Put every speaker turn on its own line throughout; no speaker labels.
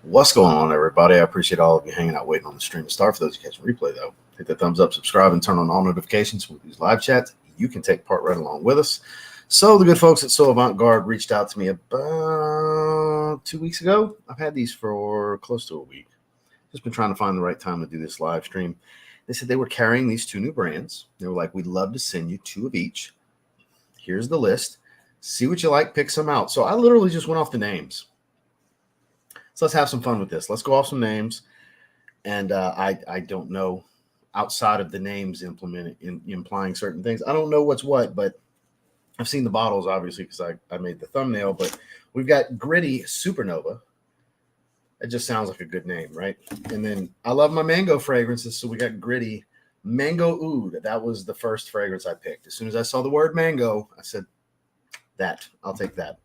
What's going on, everybody? I appreciate all of you hanging out, waiting on the stream to start. For those who catch the replay, though, hit that thumbs up, subscribe, and turn on all notifications with these live chats. You can take part right along with us. So the good folks at So Avant-Garde reached out to me about 2 weeks ago. I've had these for close to a week. Just been trying to find the right time to do this live stream. They said they were carrying these two new brands. They were like, we'd love to send you two of each. Here's the list. See what you like, pick some out. So I literally just went off the names. So let's have some fun with this. Let's go off some names. And I don't know, outside of the names implying certain things. I don't know what's what, but I've seen the bottles, obviously, because I made the thumbnail. But we've got Gritti Supernova. It just sounds like a good name, right? And then I love my mango fragrances. So we got Gritti Mango Oud. That was the first fragrance I picked. As soon as I saw the word mango, I said, I'll take that.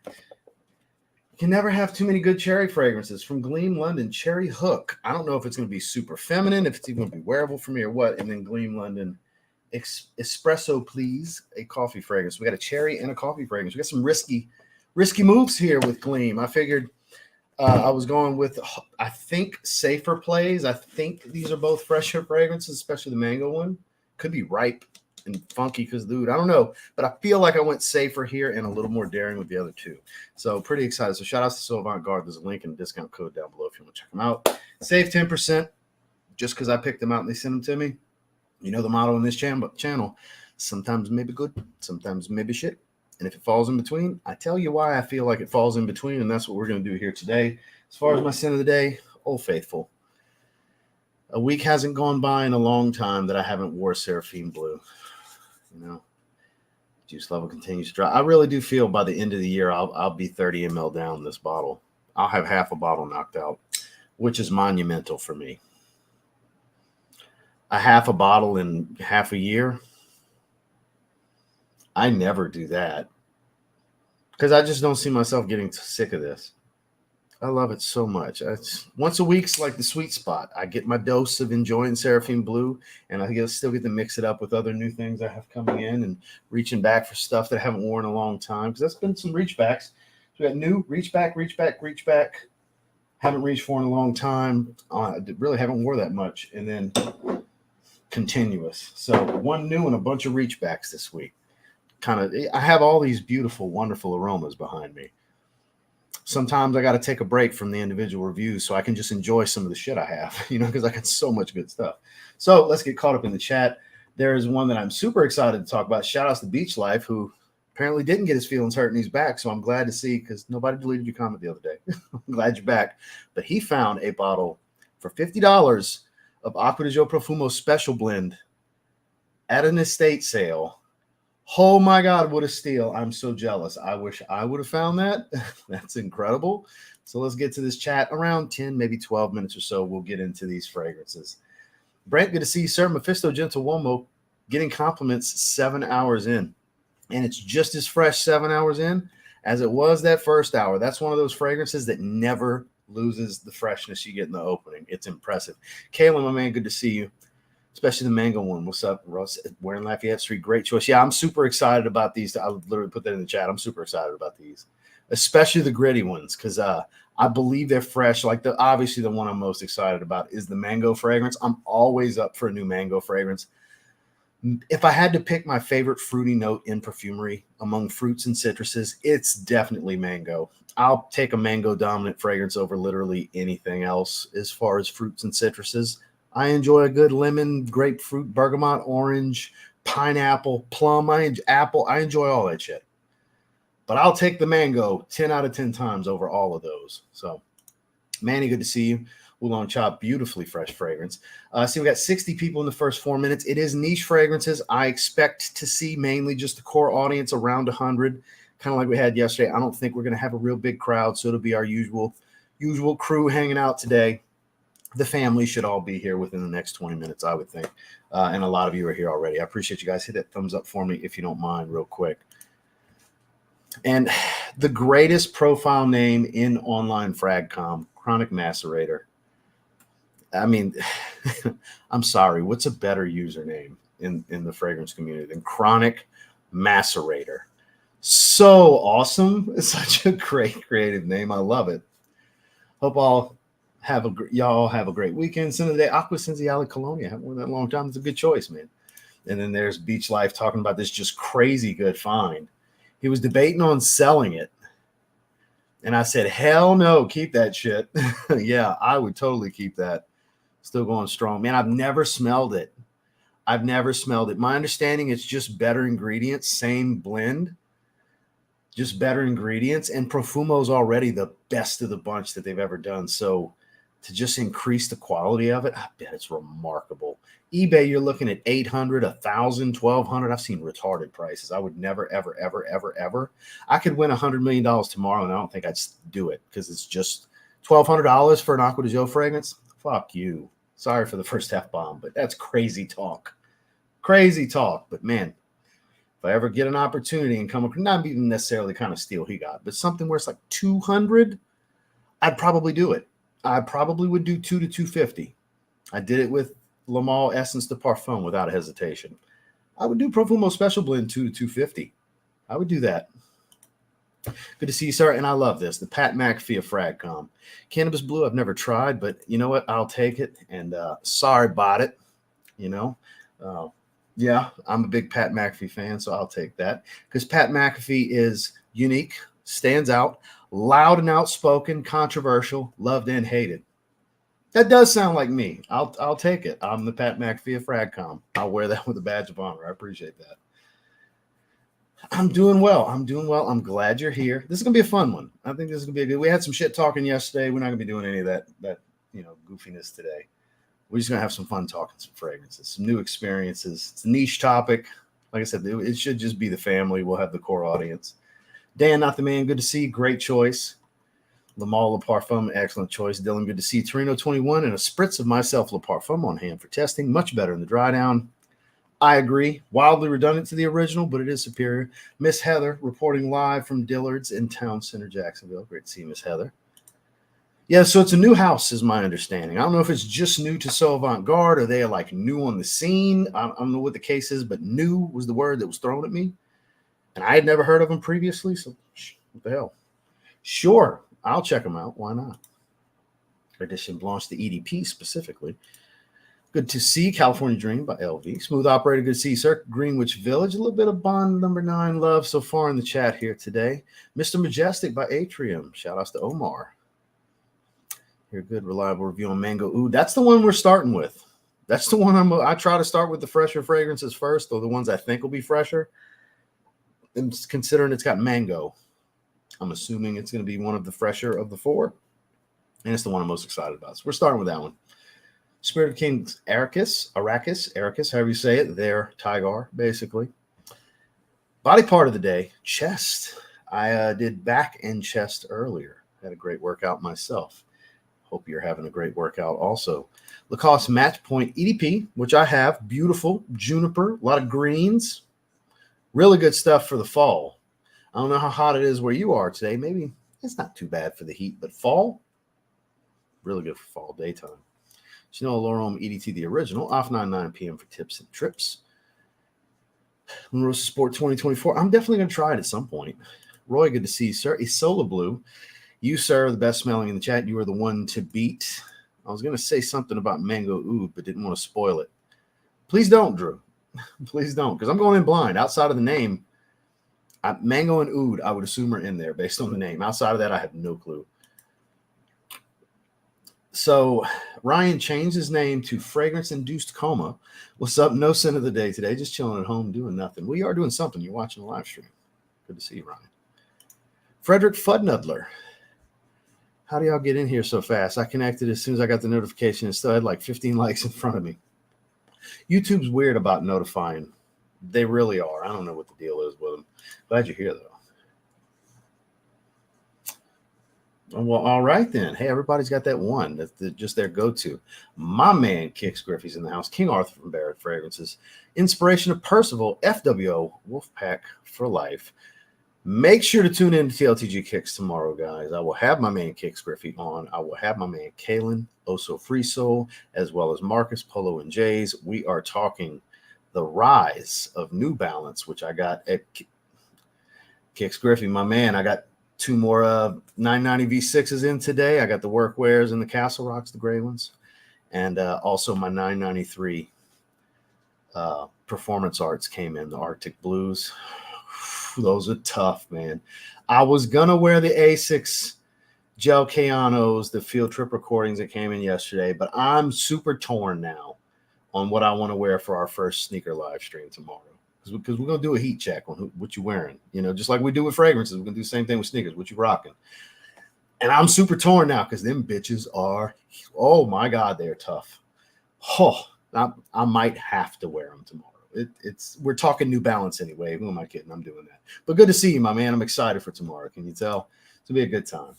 You can never have too many good cherry fragrances. From Gleam London, Cherry Hook. I don't know if it's going to be super feminine, if it's even going to be wearable for me or what. And then Gleam London, Espresso Please, a coffee fragrance. We got a cherry and a coffee fragrance. We got some risky moves here with Gleam. I figured I was going with, I think, safer plays. I think these are both fresher fragrances, especially the mango one. Could be ripe and funky because, dude, I don't know. But I feel like I went safer here and a little more daring with the other two. So pretty excited. So shout out to So Avant-Garde. There's a link and a discount code down below if you want to check them out. Save 10% just because I picked them out and they sent them to me. You know the motto in this channel. Sometimes maybe good, sometimes maybe shit. And if it falls in between, I tell you why I feel like it falls in between, and that's what we're going to do here today. As far as my sin of the day, Old Faithful. A week hasn't gone by in a long time that I haven't wore Seraphine Blue. You know, juice level continues to drop. I really do feel by the end of the year, I'll be 30 ml down this bottle. I'll have half a bottle knocked out, which is monumental for me. A half a bottle in half a year. I never do that because I just don't see myself getting sick of this. I love it so much. Once a week's like the sweet spot. I get my dose of enjoying Seraphine Blue, and I still get to mix it up with other new things I have coming in and reaching back for stuff that I haven't worn in a long time, because that's been some reach backs. So we got new reach back. Haven't reached for in a long time. Really haven't wore that much. And then continuous. So one new and a bunch of reach backs this week. I have all these beautiful, wonderful aromas behind me. Sometimes I got to take a break from the individual reviews so I can just enjoy some of the shit I have, because I got so much good stuff. So let's get caught up in the chat. There is one that I'm super excited to talk about. Shout outs to Beach Life, who apparently didn't get his feelings hurt and he's back. So I'm glad to see, because nobody deleted your comment the other day. I'm glad you're back. But he found a bottle for $50 of Acqua di Gio Profumo Special Blend at an estate sale. Oh my God, what a steal. I'm so jealous. I wish I would have found that. That's incredible. So let's get to this chat. Around 10, maybe 12 minutes or so, we'll get into these fragrances. Brent, good to see you, sir. Mephisto Gentle Womo, getting compliments 7 hours in. And it's just as fresh 7 hours in as it was that first hour. That's one of those fragrances that never loses the freshness you get in the opening. It's impressive. Kayla, my man, good to see you. Especially the mango one. What's up, Russ? Wearing Lafayette Street. Great choice. Yeah, I'm super excited about these. I literally put that in the chat. I'm super excited about these, especially the Gritti ones, because I believe they're fresh. Obviously the one I'm most excited about is the mango fragrance. I'm always up for a new mango fragrance. If I had to pick my favorite fruity note in perfumery among fruits and citruses, it's definitely mango. I'll take a mango dominant fragrance over literally anything else as far as fruits and citruses. I enjoy a good lemon, grapefruit, bergamot, orange, pineapple, plum. I enjoy all that shit. But I'll take the mango 10 out of 10 times over all of those. So, Manny, good to see you. Oolong Chop, beautifully fresh fragrance. See, we got 60 people in the first 4 minutes. It is niche fragrances. I expect to see mainly just the core audience around 100, kind of like we had yesterday. I don't think we're going to have a real big crowd, so it'll be our usual crew hanging out today. The family should all be here within the next 20 minutes, I would think. And a lot of you are here already. I appreciate you guys. Hit that thumbs up for me if you don't mind real quick. And the greatest profile name in online fragcom, Chronic Macerator. I mean, I'm sorry. What's a better username in the fragrance community than Chronic Macerator? So awesome. It's such a great creative name. I love it. Hope y'all have a great weekend. Send today Aqua Senziale Colonia. I haven't worn that in a long time. It's a good choice, man. And then there's Beach Life talking about this just crazy good find. He was debating on selling it. And I said, hell no, keep that shit. Yeah, I would totally keep that. Still going strong. Man, I've never smelled it. My understanding it's just better ingredients, same blend, just better ingredients. And Profumo's already the best of the bunch that they've ever done. So to just increase the quality of it, I bet it's remarkable. eBay, you're looking at 800, 1,000, 1,200. I've seen retarded prices. I would never, ever, ever, ever, ever. I could win $100 million tomorrow, and I don't think I'd do it because it's just $1,200 for an Aqua di Gio fragrance. Fuck you. Sorry for the first F-bomb, but that's crazy talk. Crazy talk. But, man, if I ever get an opportunity and come up, not even necessarily the kind of steal he got, but something where it's like 200, I'd probably do it. I probably would do 2 to 250. I did it with Le Male Essence de Parfum without a hesitation. I would do Profumo Special Blend 2 to 250. I would do that. Good to see you, sir. And I love this. The Pat McAfee of Fragcom. Cannabis Blue, I've never tried, but you know what? I'll take it. And sorry about it. You know, yeah, I'm a big Pat McAfee fan, so I'll take that. Because Pat McAfee is unique, stands out, loud and outspoken, controversial, loved and hated. That does sound like me. I'll take it. I'm the Pat McAfee of Fragcom. I'll wear that with a badge of honor. I appreciate that. I'm doing well. I'm glad you're here. This is gonna be a fun one. I think this is gonna be a good. We had some shit talking yesterday. We're not gonna be doing any of that goofiness today. We're just gonna have some fun talking some fragrances, some new experiences. It's a niche topic. Like I said, it should just be the family. We'll have the core audience. Dan, not the man. Good to see you. Great choice. Le Male Le Parfum, excellent choice. Dylan, good to see you. Torino 21 and a spritz of myself Le Parfum on hand for testing. Much better in the dry down. I agree. Wildly redundant to the original, but it is superior. Miss Heather reporting live from Dillard's in Town Center, Jacksonville. Great to see you, Miss Heather. Yeah, so it's a new house, is my understanding. I don't know if it's just new to So Avant-Garde or they are like new on the scene. I don't know what the case is, but new was the word that was thrown at me. And I had never heard of them previously, so what the hell? Sure, I'll check them out. Why not? Edition Blanche, the EDP specifically. Good to see California Dream by LV. Smooth Operator, good to see you, sir. Greenwich Village, a little bit of Bond number 9 love so far in the chat here today. Mr. Majestic by Atrium. Shout outs to Omar. Here, good, reliable review on Mango Oud. That's the one we're starting with. That's the one I try to start with the fresher fragrances first, or the ones I think will be fresher. And considering it's got mango, I'm assuming it's going to be one of the fresher of the 4. And it's the one I'm most excited about. So we're starting with that one. Spirit of Kings, Arrakis, however you say it, their Tygar, basically. Body part of the day, chest. I did back and chest earlier. Had a great workout myself. Hope you're having a great workout also. Lacoste Match Point EDP, which I have. Beautiful. Juniper, a lot of greens. Really good stuff for the fall. I don't know how hot it is where you are today. Maybe it's not too bad for the heat, but fall, really good for fall, daytime. Chanel L'Arome EDT, the original, off 9 p.m. for tips and trips. Monroe Sport 2024. I'm definitely going to try it at some point. Roy, good to see you, sir. Isola Blue. You, sir, are the best smelling in the chat. You are the one to beat. I was going to say something about Mango Oud, but didn't want to spoil it. Please don't, Drew. Please don't, because I'm going in blind. Outside of the name, Mango and Oud, I would assume, are in there based on the name. Outside of that, I have no clue. So Ryan changed his name to Fragrance-Induced Coma. What's up? No sin of the day today. Just chilling at home, doing nothing. We are doing something. You're watching a live stream. Good to see you, Ryan. Frederick Fudnudler. How do y'all get in here so fast? I connected as soon as I got the notification. It still had like 15 likes in front of me. YouTube's weird about notifying. They really are. I don't know what the deal is with them. Glad you're here, though. Well, all right, then. Hey, everybody's got that one. That's just their go-to. My man, Kix Griffey's in the house. King Arthur from Barrett Fragrances. Inspiration of Percival, FWO, Wolfpack for life. Make sure to tune in to TLTG Kicks tomorrow, guys. I will have my man Kix Griffey on. I will have my man Kalen, Oso Free Soul, as well as Marcus, Polo, and Jays. We are talking the rise of New Balance, which I got at Kix Griffey. My man, I got 2 more 990 V6s in today. I got the Workwears and the Castle Rocks, the gray ones, and also my 993 Performance Arts came in, the Arctic Blues. Those are tough, man. I was gonna wear the A6 Gel Keanos, the field trip recordings that came in yesterday, but I'm super torn now on what I want to wear for our first sneaker live stream tomorrow. Because we're going to do a heat check on what you're wearing. You know, just like we do with fragrances, we're going to do the same thing with sneakers, what you rocking. And I'm super torn now because them bitches are, oh my God, they're tough. Oh, I might have to wear them tomorrow. We're talking New Balance anyway. Who am I kidding? I'm doing that. But good to see you, my man. I'm excited for tomorrow. Can you tell? It's going to be a good time.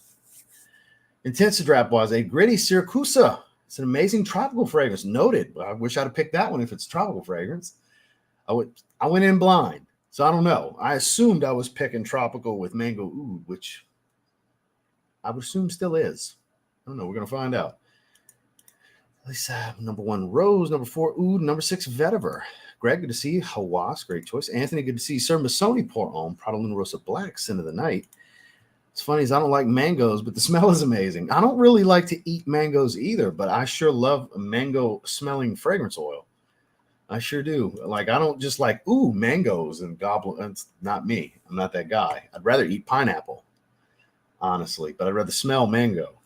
Intensidrop was a Gritti Siracusa. It's an amazing tropical fragrance. Noted. I wish I'd have picked that one if it's tropical fragrance. I went in blind, so I don't know. I assumed I was picking tropical with mango oud, which I would assume still is. I don't know. We're going to find out. At least number 1, Rose. Number 4, Oud. Number 6, Vetiver. Greg, good to see you. Hawass, great choice. Anthony, good to see you. Sir Masoni, Pour Homme. Prada Luna Rosa Black, Sin of the Night. It's funny is I don't like mangoes, but the smell is amazing. I don't really like to eat mangoes either, but I sure love a mango smelling fragrance oil. I sure do. Like, I don't just like, ooh, mangoes and goblin. It's not me. I'm not that guy. I'd rather eat pineapple, honestly, but I'd rather smell mango.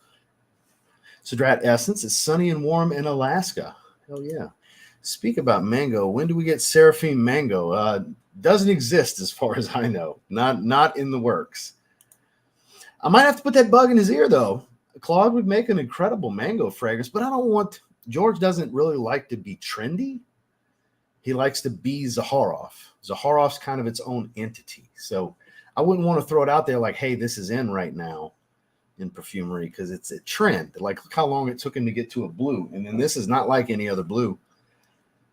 Sadrat Essence is sunny and warm in Alaska. Hell yeah. Speak about mango. When do we get Seraphim mango? Doesn't exist as far as I know. Not in the works. I might have to put that bug in his ear, though. Claude would make an incredible mango fragrance, but I don't want... George doesn't really like to be trendy. He likes to be Zaharoff. Zaharoff's kind of its own entity. So I wouldn't want to throw it out there like, hey, this is in right now in perfumery because it's a trend. Like, look how long it took him to get to a blue. And then this is not like any other blue.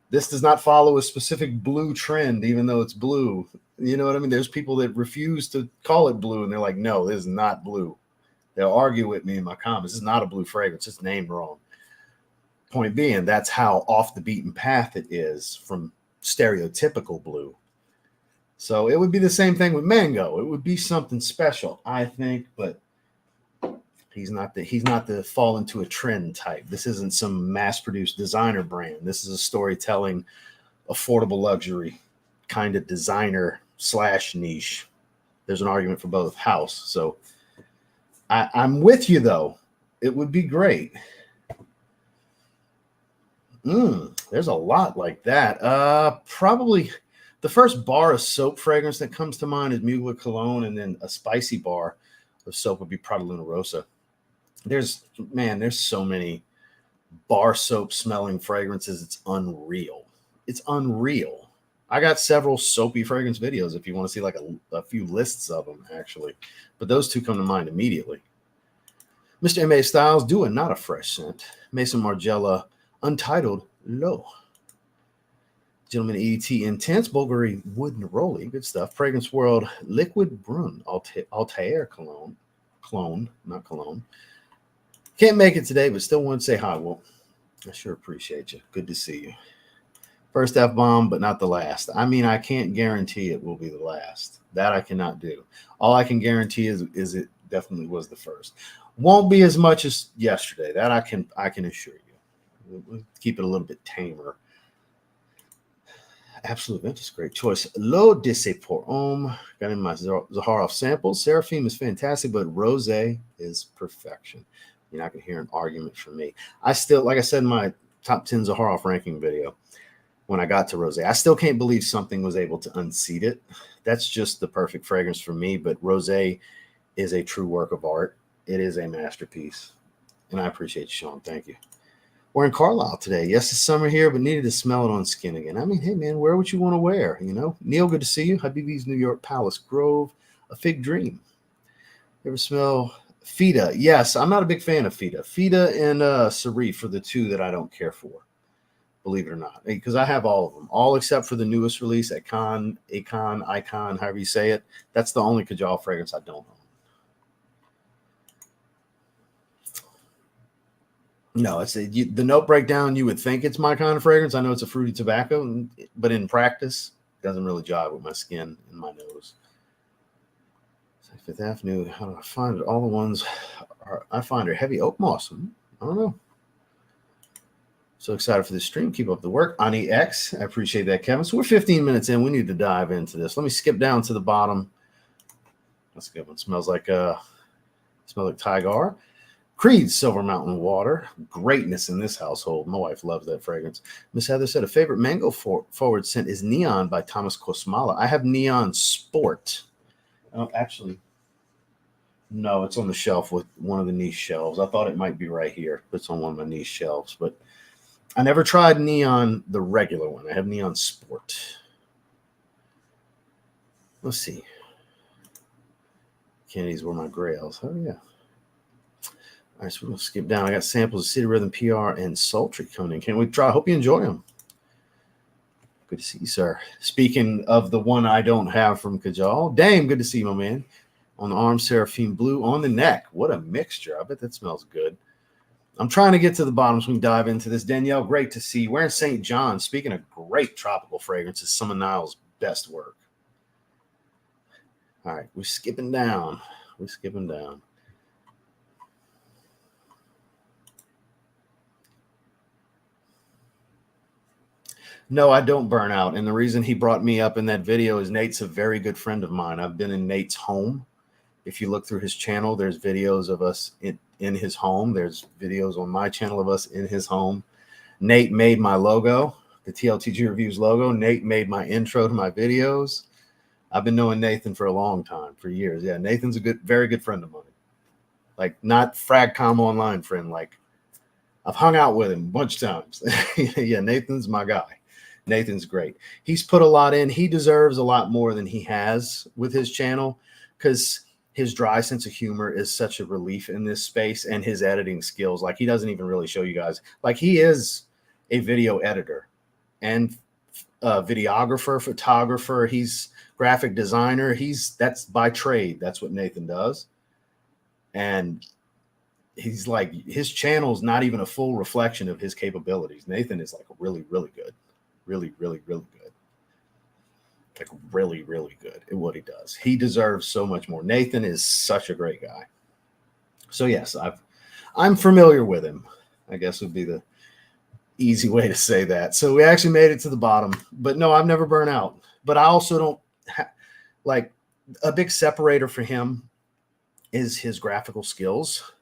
This does not follow a specific blue trend, even though it's blue. You know what I mean? There's people that refuse to call it blue, and they're like, no, this is not blue. They'll argue with me in my comments. This is not a blue fragrance. It's named wrong. Point being, that's how off the beaten path it is from stereotypical blue. So it would be the same thing with mango. It would be something special, I think, but he's not the fall into a trend type. This isn't some mass-produced designer brand. This is a storytelling, affordable luxury kind of designer / niche. There's an argument for both house. So I'm with you, though. It would be great. There's a lot like that. Probably the first bar of soap fragrance that comes to mind is Mugler Cologne, and then a spicy bar of soap would be Prada Luna Rosa. There's so many bar soap smelling fragrances. It's unreal. It's unreal. I got several soapy fragrance videos if you want to see like a few lists of them, actually. But those two come to mind immediately. Mr. M.A. Styles, doing not a fresh scent. Mason Margiela, Untitled, Low. Gentleman EDT, Intense, Bulgari, Wood Neroli, good stuff. Fragrance World, Liquid Brun, Altair Cologne, not Cologne. Can't make it today, but still want to say hi. Well, I sure appreciate you. Good to see you. First F-bomb, but not the last. I mean, I can't guarantee it will be the last. That I cannot do. All I can guarantee is it definitely was the first. Won't be as much as yesterday. That I can assure you. We'll keep it a little bit tamer. Absolute Ventus, great choice. L'eau de ses pour homme. Got in my Zaharoff samples. Seraphim is fantastic, but Rosé is perfection. You're not going to hear an argument from me. I still, like I said in my top 10 Zaharoff ranking video, when I got to Rosé, I still can't believe something was able to unseat it. That's just the perfect fragrance for me, but Rosé is a true work of art. It is a masterpiece, and I appreciate you, Sean. Thank you. We're in Carlisle today. Yes, it's summer here, but needed to smell it on skin again. I mean, hey, man, wear what you want to wear, you know? Neil, good to see you. Habibi's New York Palace Grove, A Fig Dream. You ever smell Fita? Yes, I'm not a big fan of Fita. Fita and Serif are the two that I don't care for, believe it or not, because I have all of them, all except for the newest release, Icon, however you say it. That's the only Kajal fragrance I don't own. No, it's the note breakdown. You would think it's my kind of fragrance. I know it's a fruity tobacco, but in practice, it doesn't really jive with my skin and my nose. Fifth Avenue. How do I find it? All the ones I find are heavy oak moss. I don't know. So excited for this stream. Keep up the work. Ani X. I appreciate that, Kevin. So we're 15 minutes in. We need to dive into this. Let me skip down to the bottom. That's a good one. Smells like Tigar. Creed's Silver Mountain Water. Greatness in this household. My wife loves that fragrance. Miss Heather said a favorite mango forward scent is Neon by Thomas Kosmala. I have Neon Sport. Oh, actually, no, it's on the shelf with one of the niche shelves. I thought it might be right here. It's on one of my niche shelves, but I never tried Neon, the regular one. I have Neon Sport. Let's see. Candies were my grails. Oh, yeah. All right, so we're going to skip down. I got samples of City Rhythm PR and Sultry coming in. Can't wait to try. I hope you enjoy them. Good to see you, sir. Speaking of the one I don't have from Kajal, Dame, good to see you, my man. On the arm, Seraphine Blue. On the neck, what a mixture. I bet that smells good. I'm trying to get to the bottom so we can dive into this. Danielle, great to see you. Wearing St. John. Speaking of great tropical fragrances, some of Niall's best work. All right, we're skipping down. No, I don't burn out. And the reason he brought me up in that video is Nate's a very good friend of mine. I've been in Nate's home. If you look through his channel, there's videos of us in his home. There's videos on my channel of us in his home. Nate made my logo, the TLTG Reviews logo. Nate made my intro to my videos. I've been knowing Nathan for a long time, for years. Yeah, Nathan's a very good friend of mine. Like, not Fragcom online friend. Like, I've hung out with him a bunch of times. Yeah, Nathan's my guy. Nathan's great. He's put a lot in. He deserves a lot more than he has with his channel because his dry sense of humor is such a relief in this space, and his editing skills. Like, he doesn't even really show you guys. Like, he is a video editor and videographer, photographer. He's graphic designer. That's by trade. That's what Nathan does. And he's like, his channel is not even a full reflection of his capabilities. Nathan is like really, really good. Really, really, really good. Like, really, really good at what he does. He deserves so much more. Nathan is such a great guy. So yes, I'm familiar with him, I guess would be the easy way to say that. So we actually made it to the bottom, but no, I've never burned out. But I also don't like, a big separator for him is his graphical skills.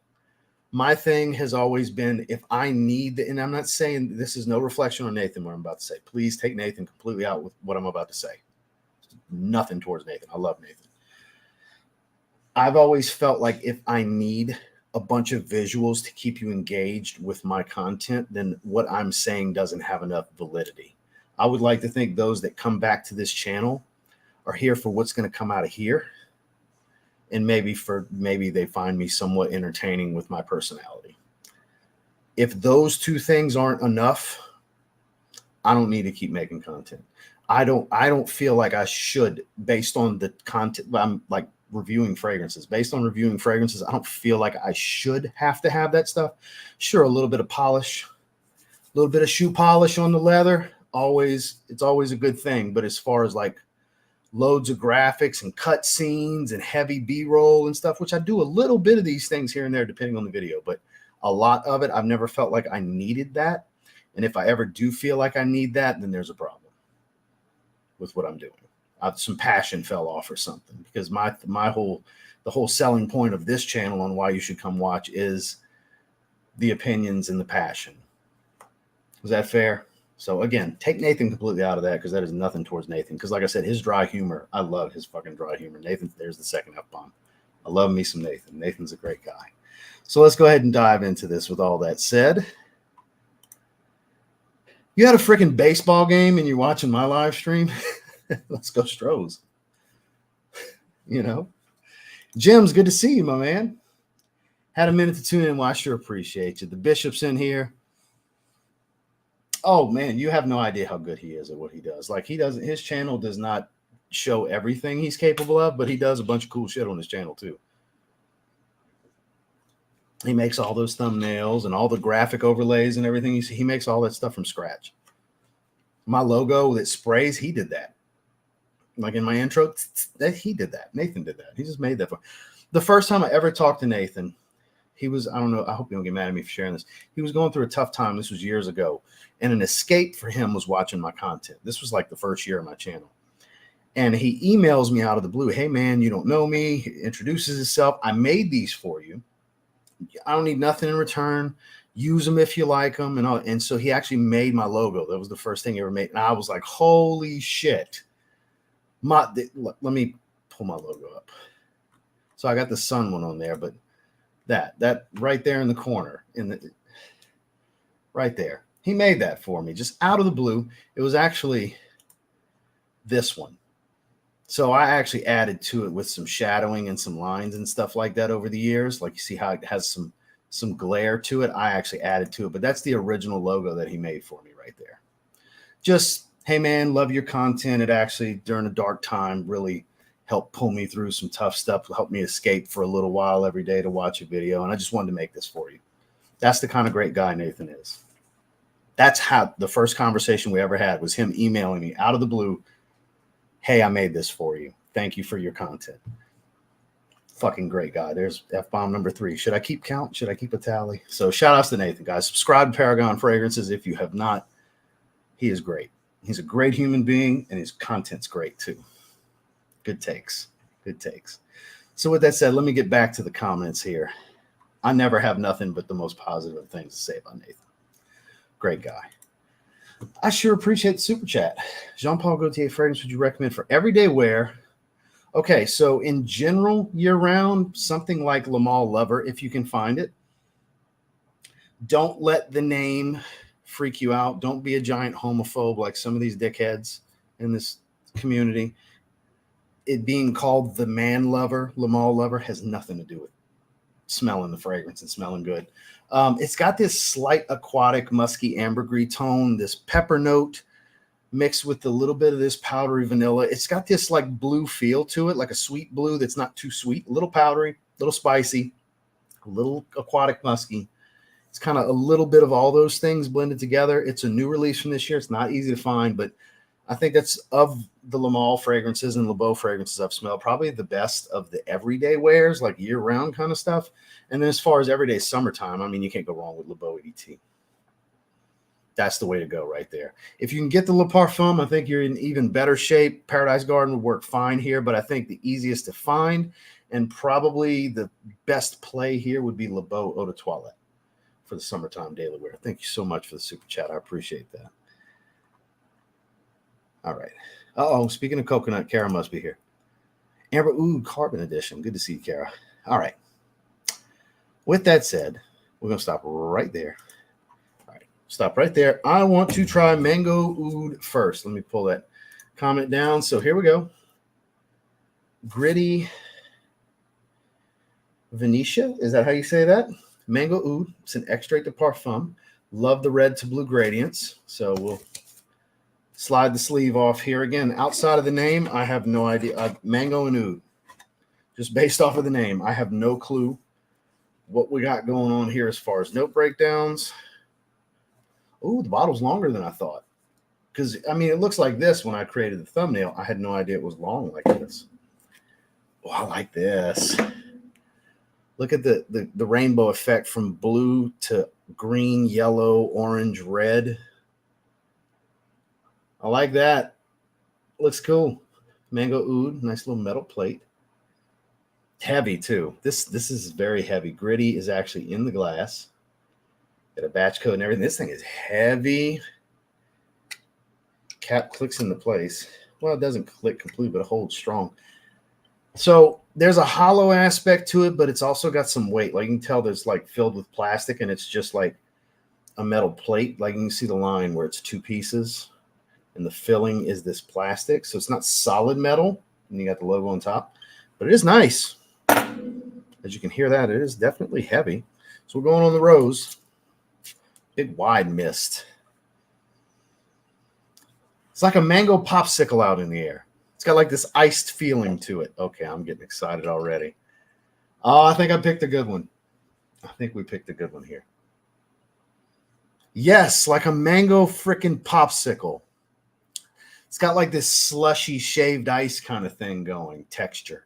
My thing has always been, if I need, and I'm not saying this is no reflection on Nathan, what I'm about to say. Please take Nathan completely out with what I'm about to say. Nothing towards Nathan. I love Nathan. I've always felt like if I need a bunch of visuals to keep you engaged with my content, then what I'm saying doesn't have enough validity. I would like to think those that come back to this channel are here for what's going to come out of here. And maybe they find me somewhat entertaining with my personality. If those two things aren't enough, I don't need to keep making content. I don't feel like I should, based on the content. I'm like reviewing fragrances. Based on reviewing fragrances, I don't feel like I should have to have that stuff. Sure, a little bit of polish, a little bit of shoe polish on the leather. It's always a good thing. But as far as like loads of graphics and cut scenes and heavy B-roll and stuff, which I do a little bit of these things here and there depending on the video, but a lot of it, I've never felt like I needed that. And if I ever do feel like I need that, then there's a problem with what I'm doing. Some passion fell off or something, because the whole selling point of this channel on why you should come watch is the opinions and the passion. Is that fair? So again, take Nathan completely out of that, because that is nothing towards Nathan. Because like I said, his dry humor, I love his fucking dry humor. Nathan, there's the second F-bomb. I love me some Nathan. Nathan's a great guy. So let's go ahead and dive into this with all that said. You had a freaking baseball game and you're watching my live stream? Let's go Stros. You know? Jim's, good to see you, my man. Had a minute to tune in. Well, I sure appreciate you. The Bishop's in here. Oh man, you have no idea how good he is at what he does. Like, his channel does not show everything he's capable of, but he does a bunch of cool shit on his channel too. He makes all those thumbnails and all the graphic overlays and everything. He makes all that stuff from scratch. My logo that sprays, he did that. Like in my intro, he did that. Nathan did that. He just made that. The first time I ever talked to Nathan, he was, I don't know, I hope you don't get mad at me for sharing this. He was going through a tough time. This was years ago. And an escape for him was watching my content. This was like the first year of my channel. And he emails me out of the blue. Hey, man, you don't know me. He introduces himself. I made these for you. I don't need nothing in return. Use them if you like them. And all. And so he actually made my logo. That was the first thing he ever made. And I was like, holy shit. Let me pull my logo up. So I got the sun one on there, but that right there in the corner, right there. He made that for me just out of the blue. It was actually this one. So I actually added to it with some shadowing and some lines and stuff like that over the years. Like you see how it has some glare to it. I actually added to it, but that's the original logo that he made for me right there. Just, hey man, love your content. It actually, during a dark time, really helped pull me through some tough stuff, help me escape for a little while every day to watch a video. And I just wanted to make this for you. That's the kind of great guy Nathan is. That's how the first conversation we ever had was him emailing me out of the blue. Hey, I made this for you. Thank you for your content. Fucking great guy. There's F-bomb number 3. Should I keep count? Should I keep a tally? So shout outs to Nathan, guys. Subscribe to Paragon Fragrances if you have not. He is great. He's a great human being, and his content's great too. Good takes. Good takes. So with that said, let me get back to the comments here. I never have nothing but the most positive things to say about Nathan. Great guy. I sure appreciate the super chat. Jean-Paul Gaultier fragrance would you recommend for everyday wear? Okay, so in general, year-round, something like Le Male Lover, if you can find it. Don't let the name freak you out. Don't be a giant homophobe like some of these dickheads in this community. It being called the Man Lover, Le Male Lover, has nothing to do with smelling the fragrance and smelling good. It's got this slight aquatic, musky ambergris tone, this pepper note mixed with a little bit of this powdery vanilla. It's got this like blue feel to it, like a sweet blue that's not too sweet, a little powdery, a little spicy, a little aquatic musky. It's kind of a little bit of all those things blended together. It's a new release from this year. It's not easy to find, but I think that's of the Le Male fragrances and Le Beau fragrances I've smelled, probably the best of the everyday wears, like year-round kind of stuff. And then as far as everyday summertime, I mean, you can't go wrong with Le Beau EDT. That's the way to go right there. If you can get the Le Parfum, I think you're in even better shape. Paradise Garden would work fine here, but I think the easiest to find and probably the best play here would be Le Beau Eau de Toilette for the summertime daily wear. Thank you so much for the super chat. I appreciate that. All right. Uh-oh, speaking of coconut, Kara must be here. Amber Oud Carbon Edition. Good to see you, Kara. All right. With that said, we're going to stop right there. All right. Stop right there. I want to try Mango Oud first. Let me pull that comment down. So here we go. Gritti Venetia. Is that how you say that? Mango Oud. It's an extrait de parfum. Love the red to blue gradients. So we'll slide the sleeve off here. Again, outside of the name, I have no idea. Mango and Oud. Just based off of the name, I have no clue what we got going on here as far as note breakdowns. Oh, the bottle's longer than I thought. Because, I mean, it looks like this when I created the thumbnail. I had no idea it was long like this. Oh, I like this. Look at the rainbow effect from blue to green, yellow, orange, red. I like that. Looks cool. Mango Oud, nice little metal plate. Heavy too. This is very heavy. Gritti is actually in the glass. Got a batch code and everything. This thing is heavy. Cap clicks into place. Well, it doesn't click completely, but it holds strong. So there's a hollow aspect to it, but it's also got some weight. Like you can tell there's like filled with plastic and it's just like a metal plate. Like you can see the line where it's two pieces and the filling is this plastic. So it's not solid metal and you got the logo on top, but it is nice. As you can hear that, it is definitely heavy. So we're going on the rose. Big wide mist. It's like a mango popsicle out in the air. It's got like this iced feeling to it. Okay, I'm getting excited already. Oh, I think I picked a good one. I think we picked a good one here. Yes, like a mango freaking popsicle. It's got like this slushy shaved ice kind of thing going, texture.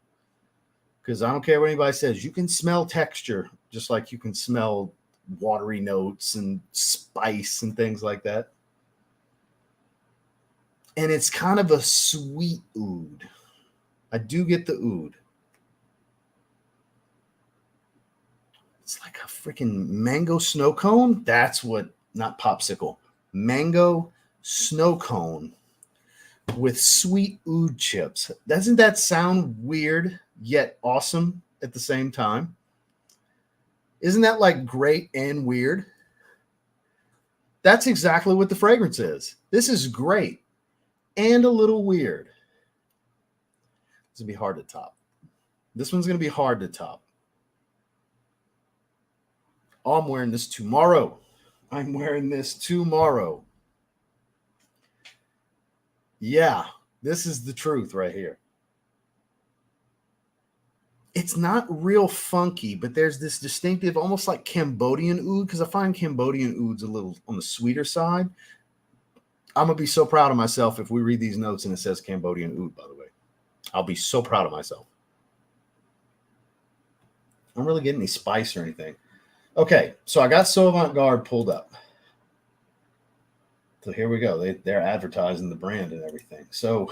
Because I don't care what anybody says, you can smell texture just like you can smell watery notes and spice and things like that. And it's kind of a sweet oud. I do get the oud. It's like a freaking mango snow cone. That's what, not popsicle. Mango snow cone with sweet oud chips. Doesn't that sound weird yet awesome at the same time? Isn't that like great and weird? That's exactly what the fragrance is. This is great and a little weird. This will be hard to top. This one's going to be hard to top. Oh, I'm wearing this tomorrow. I'm wearing this tomorrow. Yeah, this is the truth right here. It's not real funky, but there's this distinctive, almost like Cambodian oud, because I find Cambodian ouds a little on the sweeter side. I'm going to be so proud of myself if we read these notes and it says Cambodian oud, by the way. I'll be so proud of myself. I don't really get any spice or anything. Okay, so I got So Avant-Garde pulled up. So here we go. They're advertising the brand and everything. So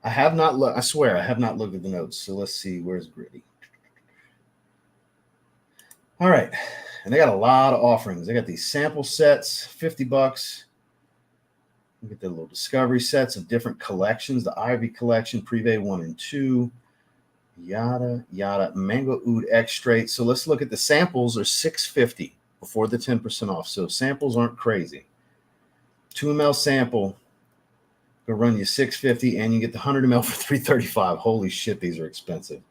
I have not looked. I swear I have not looked at the notes. So let's see. Where's Gritti? All right. And they got a lot of offerings. They got these sample sets, $50. You get the little discovery sets of different collections. The Ivy collection, Privé 1 and 2. Yada, yada. Mango Oud Extrait. So let's look at the samples are $6.50 before the 10% off. So samples aren't crazy. 2 ml sample gonna run you $6.50 and you get the 100 ml for $3.35. Holy shit, these are expensive.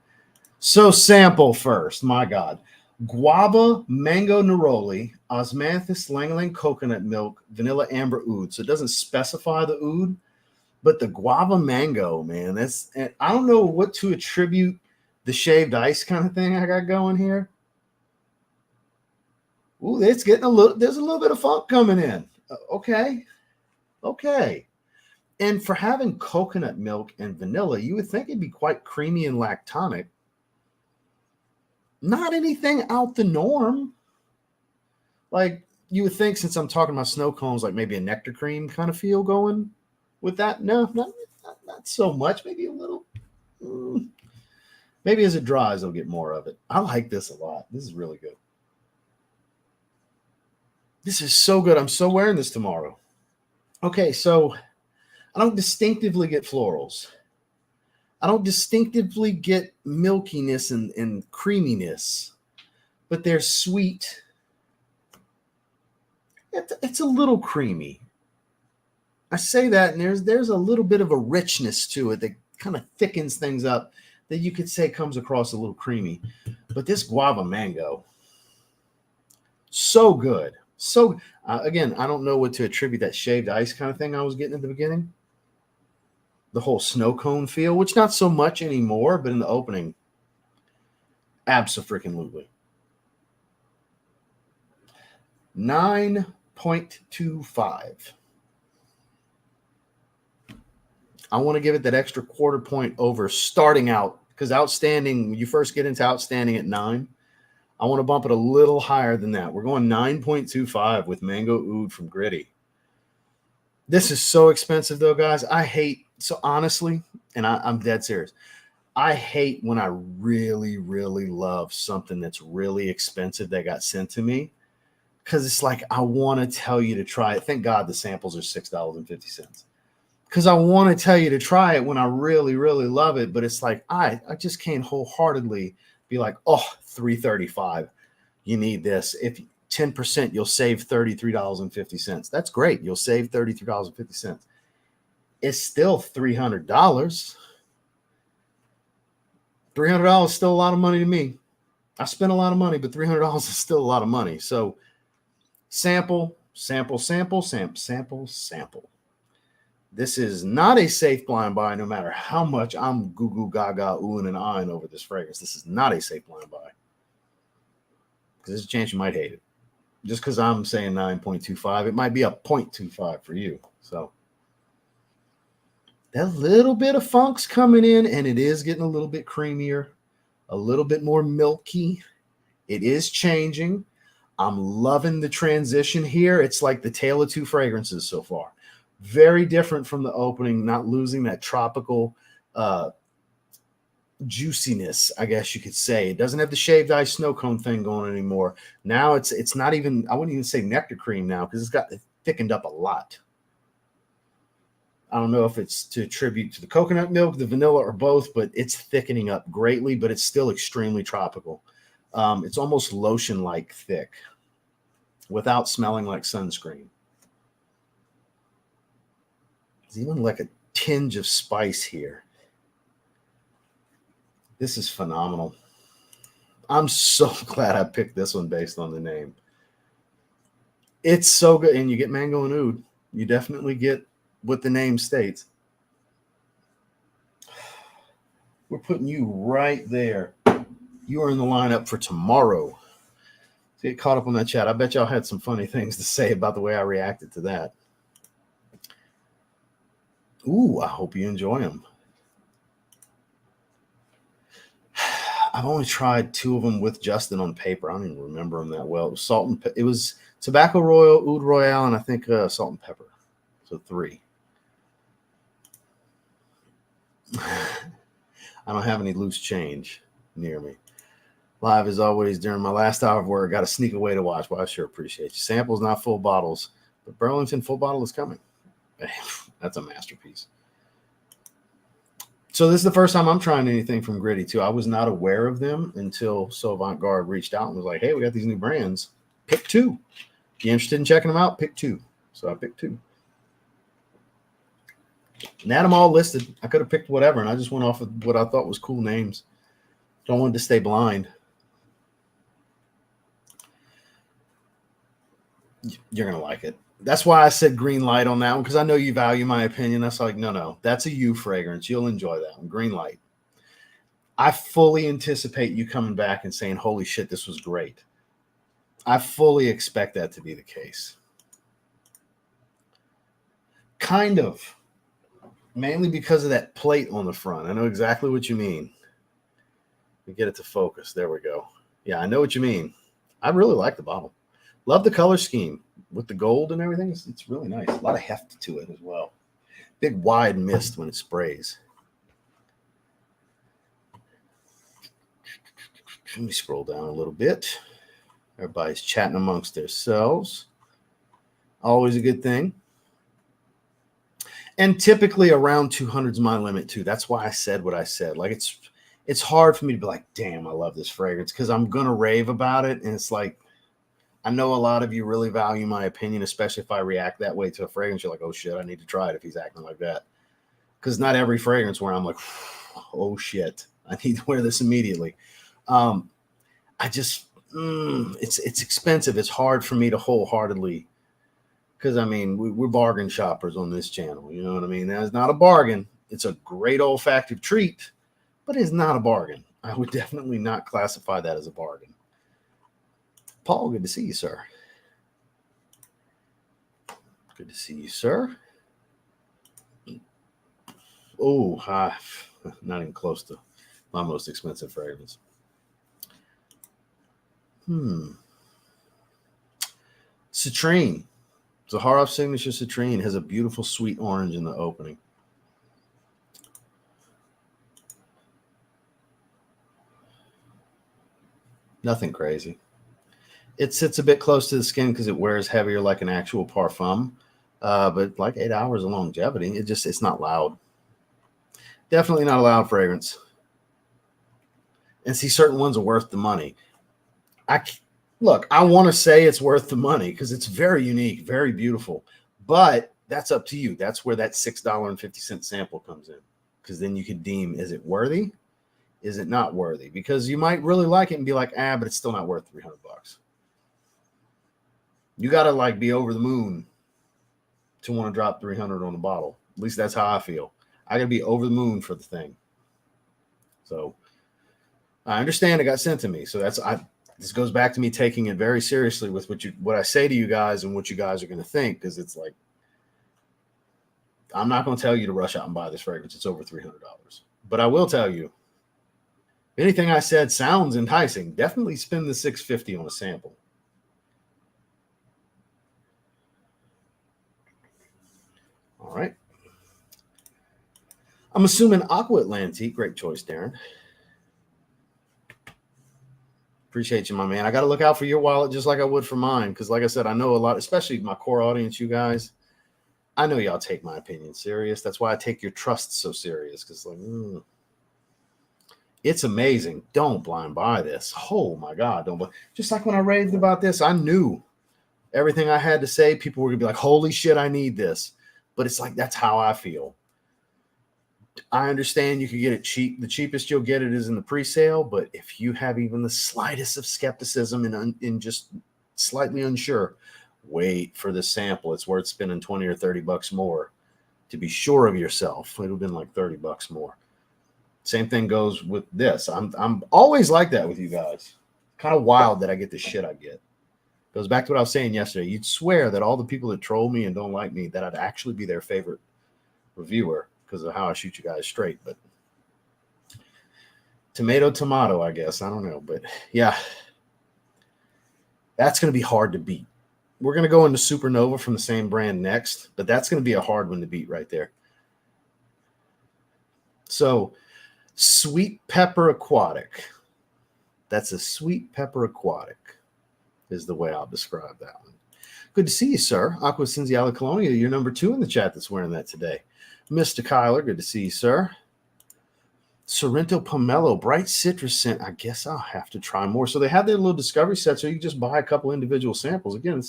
So sample first, my God. Guava, mango neroli, osmanthus, lang-lang coconut milk, vanilla amber oud. So it doesn't specify the oud, but the guava mango, man, that's, and I don't know what to attribute the shaved ice kind of thing I got going here. Ooh, it's getting a little, there's a little bit of funk coming in. Okay. And for having coconut milk and vanilla, you would think it'd be quite creamy and lactonic. Not anything out the norm. Like you would think, since I'm talking about snow cones, like maybe a nectar cream kind of feel going with that. No, not so much. Maybe a little. Maybe as it dries, I'll get more of it. I like this a lot. This is really good. This is so good. I'm so wearing this tomorrow. Okay, so I don't distinctively get florals. I don't distinctively get milkiness and creaminess, but they're sweet. It's a little creamy. I say that, and there's a little bit of a richness to it that kind of thickens things up that you could say comes across a little creamy. But this guava mango, so good. So, again, I don't know what to attribute that shaved ice kind of thing I was getting at the beginning. The whole snow cone feel, which not so much anymore, but in the opening, abso-freaking-lutely. 9.25. I want to give it that extra quarter point over starting out, because outstanding, when you first get into outstanding at 9, I want to bump it a little higher than that. We're going 9.25 with Mango Oud from Gritti. This is so expensive, though, guys. I hate, so honestly, and I'm dead serious, I hate when I really, really love something that's really expensive that got sent to me, because it's like I want to tell you to try it. Thank God the samples are $6.50. Because I want to tell you to try it when I really, really love it. But it's like I just can't wholeheartedly be like, oh, $3.35. You need this. If 10%, you'll save $33.50. That's great. You'll save $33.50. It's still $300. $300 is still a lot of money to me. I spent a lot of money, but $300 is still a lot of money. So sample. This is not a safe blind buy, no matter how much I'm goo goo gaga oohing and ahhing over this fragrance. This is not a safe blind buy, because there's a chance you might hate it. Just because I'm saying 9.25, it might be a 0.25 for you. So That little bit of funk's coming in, and it is getting a little bit creamier, a little bit more milky. It is changing. I'm loving the transition here. It's like the tale of two fragrances so far. Very different from the opening, not losing that tropical juiciness, I guess you could say. It doesn't have the shaved ice snow cone thing going anymore. Now it's not even, I wouldn't even say nectar cream now, because it thickened up a lot. I don't know if it's to attribute to the coconut milk, the vanilla, or both, but it's thickening up greatly, but it's still extremely tropical. It's almost lotion-like thick without smelling like sunscreen. There's even like a tinge of spice here. This is phenomenal. I'm so glad I picked this one based on the name. It's so good. And you get mango and oud. You definitely get what the name states. We're putting you right there. You are in the lineup for tomorrow. So get caught up on that chat. I bet y'all had some funny things to say about the way I reacted to that. Ooh, I hope you enjoy them. I've only tried 2 of them with Justin on paper. I don't even remember them that well. It was Tobacco Royal, Oud Royale, and I think salt and pepper. So 3. I don't have any loose change near me. Live as always during my last hour of work. Got to sneak away to watch. Well, I sure appreciate you. Samples, not full bottles, but Burlington full bottle is coming. That's a masterpiece. So this is the first time I'm trying anything from Gritti too. I was not aware of them until Sauvant Garde reached out and was like, hey, we got these new brands. Pick 2. If you're interested in checking them out, pick 2. So I picked 2. And had them all listed. I could have picked whatever, and I just went off of what I thought was cool names. Don't want to stay blind. You're going to like it. That's why I said green light on that one, because I know you value my opinion. That's like, no, that's a you fragrance. You'll enjoy that one. Green light. I fully anticipate you coming back and saying, holy shit, this was great. I fully expect that to be the case. Kind of. Mainly because of that plate on the front. I know exactly what you mean. Let me get it to focus. There we go. Yeah, I know what you mean. I really like the bottle. Love the color scheme with the gold and everything. It's really nice. A lot of heft to it as well. Big wide mist when it sprays. Let me scroll down a little bit. Everybody's chatting amongst themselves. Always a good thing. And typically around 200 is my limit too. That's why I said what I said. Like it's hard for me to be like, damn, I love this fragrance, because I'm gonna rave about it. And it's like, I know a lot of you really value my opinion, especially if I react that way to a fragrance. You're like, oh shit, I need to try it if he's acting like that. Because not every fragrance where I'm like, oh shit, I need to wear this immediately. It's expensive. It's hard for me to wholeheartedly, because I mean, we're bargain shoppers on this channel. You know what I mean? That's not a bargain. It's a great olfactive treat, but it's not a bargain. I would definitely not classify that as a bargain. Paul, good to see you, sir. Good to see you, sir. Oh, not even close to my most expensive fragrance. Citrine. Zaharoff Signature Citrine has a beautiful sweet orange in the opening. Nothing crazy. It sits a bit close to the skin because it wears heavier like an actual parfum. But like 8 hours of longevity, it's not loud. Definitely not a loud fragrance. And see, certain ones are worth the money. I want to say it's worth the money because it's very unique, very beautiful. But that's up to you. That's where that $6.50 sample comes in. Because then you could deem, is it worthy? Is it not worthy? Because you might really like it and be like, but it's still not worth $300. You got to like be over the moon to want to drop $300 on a bottle. At least that's how I feel. I got to be over the moon for the thing. So I understand it got sent to me. So this goes back to me taking it very seriously with what I say to you guys and what you guys are going to think, because it's like, I'm not going to tell you to rush out and buy this fragrance. It's over $300. But I will tell you, anything I said sounds enticing. Definitely spend the $650 on a sample. All right. I'm assuming Aqua Atlantique. Great choice, Darren. Appreciate you, my man. I got to look out for your wallet just like I would for mine. Because like I said, I know a lot, especially my core audience, you guys. I know y'all take my opinion serious. That's why I take your trust so serious. Because like, it's amazing. Don't blind buy this. Oh my God. Don't. Just like when I raved about this, I knew everything I had to say. People were going to be like, holy shit, I need this. But it's like, that's how I feel. I understand you can get it cheap. The cheapest you'll get it is in the pre-sale. But if you have even the slightest of skepticism and in just slightly unsure, wait for the sample. It's worth spending 20 or 30 bucks more to be sure of yourself. It would have been like 30 bucks more. Same thing goes with this. I'm always like that with you guys. Kind of wild that I get the shit I get. Goes back to what I was saying yesterday. You'd swear that all the people that troll me and don't like me, that I'd actually be their favorite reviewer because of how I shoot you guys straight. But tomato, I guess. I don't know. But yeah, that's going to be hard to beat. We're going to go into Supernova from the same brand next, but that's going to be a hard one to beat right there. So, Sweet Pepper Aquatic. That's a Sweet Pepper Aquatic is the way I'll describe that one. Good to see you, sir. Aqua Cinziala Colonia, you're number 2 in the chat that's wearing that today. Mr. Kyler, good to see you, sir. Sorrento Pomelo, bright citrus scent. I guess I'll have to try more. So they have their little discovery set, so you can just buy a couple individual samples. Again,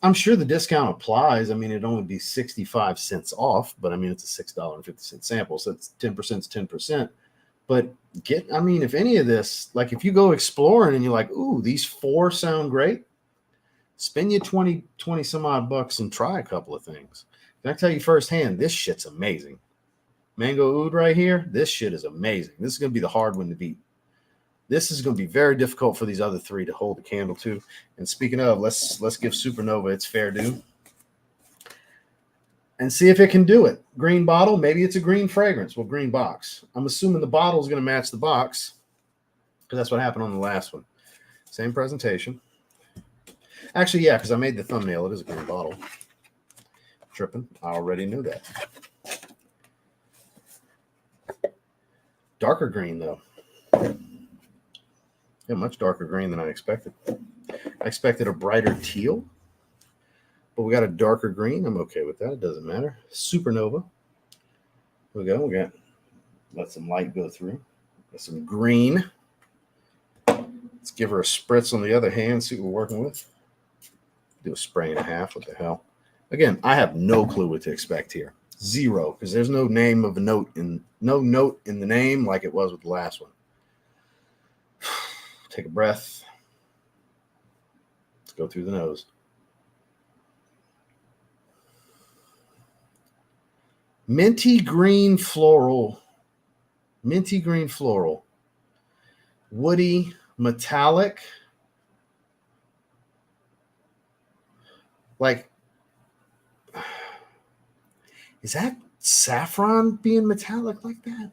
I'm sure the discount applies. I mean, it'd only be 65 cents off, but I mean, it's a $6.50 sample, so it's 10% is 10%. But if any of this, like if you go exploring and you're like, ooh, these 4 sound great, spend you 20 some odd bucks and try a couple of things. Can I tell you firsthand, this shit's amazing. Mango Oud right here, this shit is amazing. This is going to be the hard one to beat. This is going to be very difficult for these other 3 to hold the candle to. And speaking of, let's give Supernova its fair due and see if it can do it. Green bottle, maybe it's a green fragrance. Well, green box. I'm assuming the bottle is going to match the box because that's what happened on the last one. Same presentation. Actually, yeah, because I made the thumbnail. It is a green bottle. Tripping. I already knew that. Darker green, though. Yeah, much darker green than I expected. I expected a brighter teal, but we got a darker green. I'm okay with that. It doesn't matter. Supernova. Here we go. We got let some light go through. Got some green. Let's give her a spritz on the other hand. See what we're working with. Do a spray and a half. What the hell? Again, I have no clue what to expect here. Zero, because there's no name of a note no note in the name like it was with the last one. Take a breath. Let's go through the nose. Minty green floral. Woody, metallic. Like, is that saffron being metallic like that?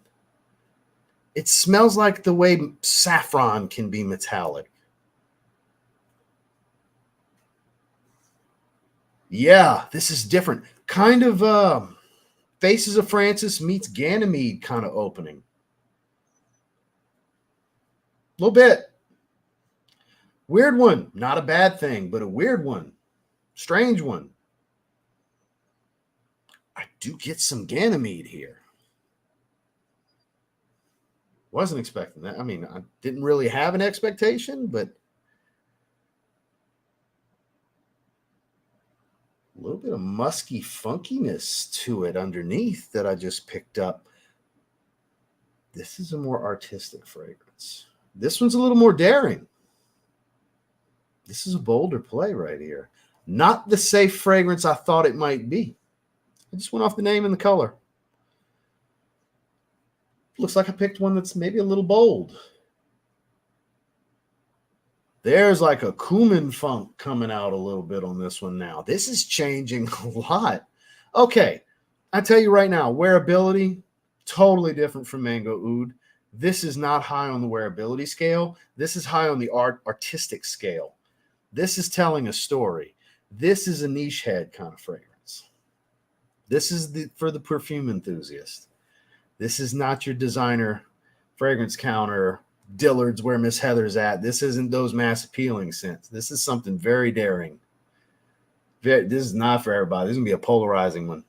It smells like the way saffron can be metallic. Yeah, this is different. Kind of Faces of Francis meets Ganymede kind of opening. A little bit. Weird one. Not a bad thing, but a weird one. Strange one. I do get some Ganymede here. Wasn't expecting that. I mean, I didn't really have an expectation, but a little bit of musky funkiness to it underneath that I just picked up. This is a more artistic fragrance. This one's a little more daring. This is a bolder play right here. Not the safe fragrance I thought it might be. I just went off the name and the color. Looks like I picked one that's maybe a little bold. There's like a cumin funk coming out a little bit on this one now. This is changing a lot. Okay, I tell you right now, wearability, totally different from Mango Oud. This is not high on the wearability scale. This is high on the artistic scale. This is telling a story. This is a niche head kind of fragrance. This is for the perfume enthusiast. This is not your designer fragrance counter, Dillard's where Miss Heather's at. This isn't those mass appealing scents. This is something very daring. This is not for everybody. This is going to be a polarizing one.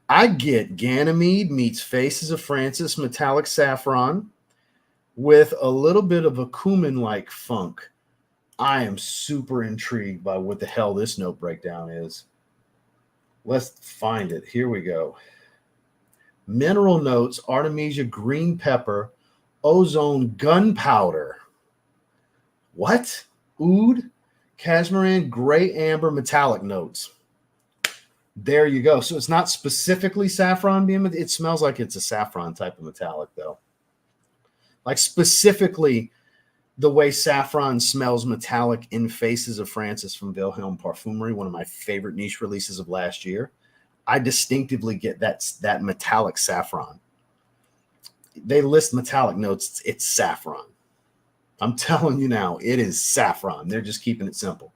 I get Ganymede meets Faces of Francis metallic saffron with a little bit of a cumin-like funk. I am super intrigued by what the hell this note breakdown is. Let's find it. Here we go. Mineral notes, Artemisia green pepper, ozone gunpowder. What? Oud, Cashmeran gray amber metallic notes. There you go. So it's not specifically saffron being, it smells like it's a saffron type of metallic though. Like specifically the way saffron smells metallic in Faces of Francis from Wilhelm Parfumerie, one of my favorite niche releases of last year. I distinctively get that metallic saffron. They list metallic notes. It's saffron. I'm telling you now, it is saffron. They're just keeping it simple.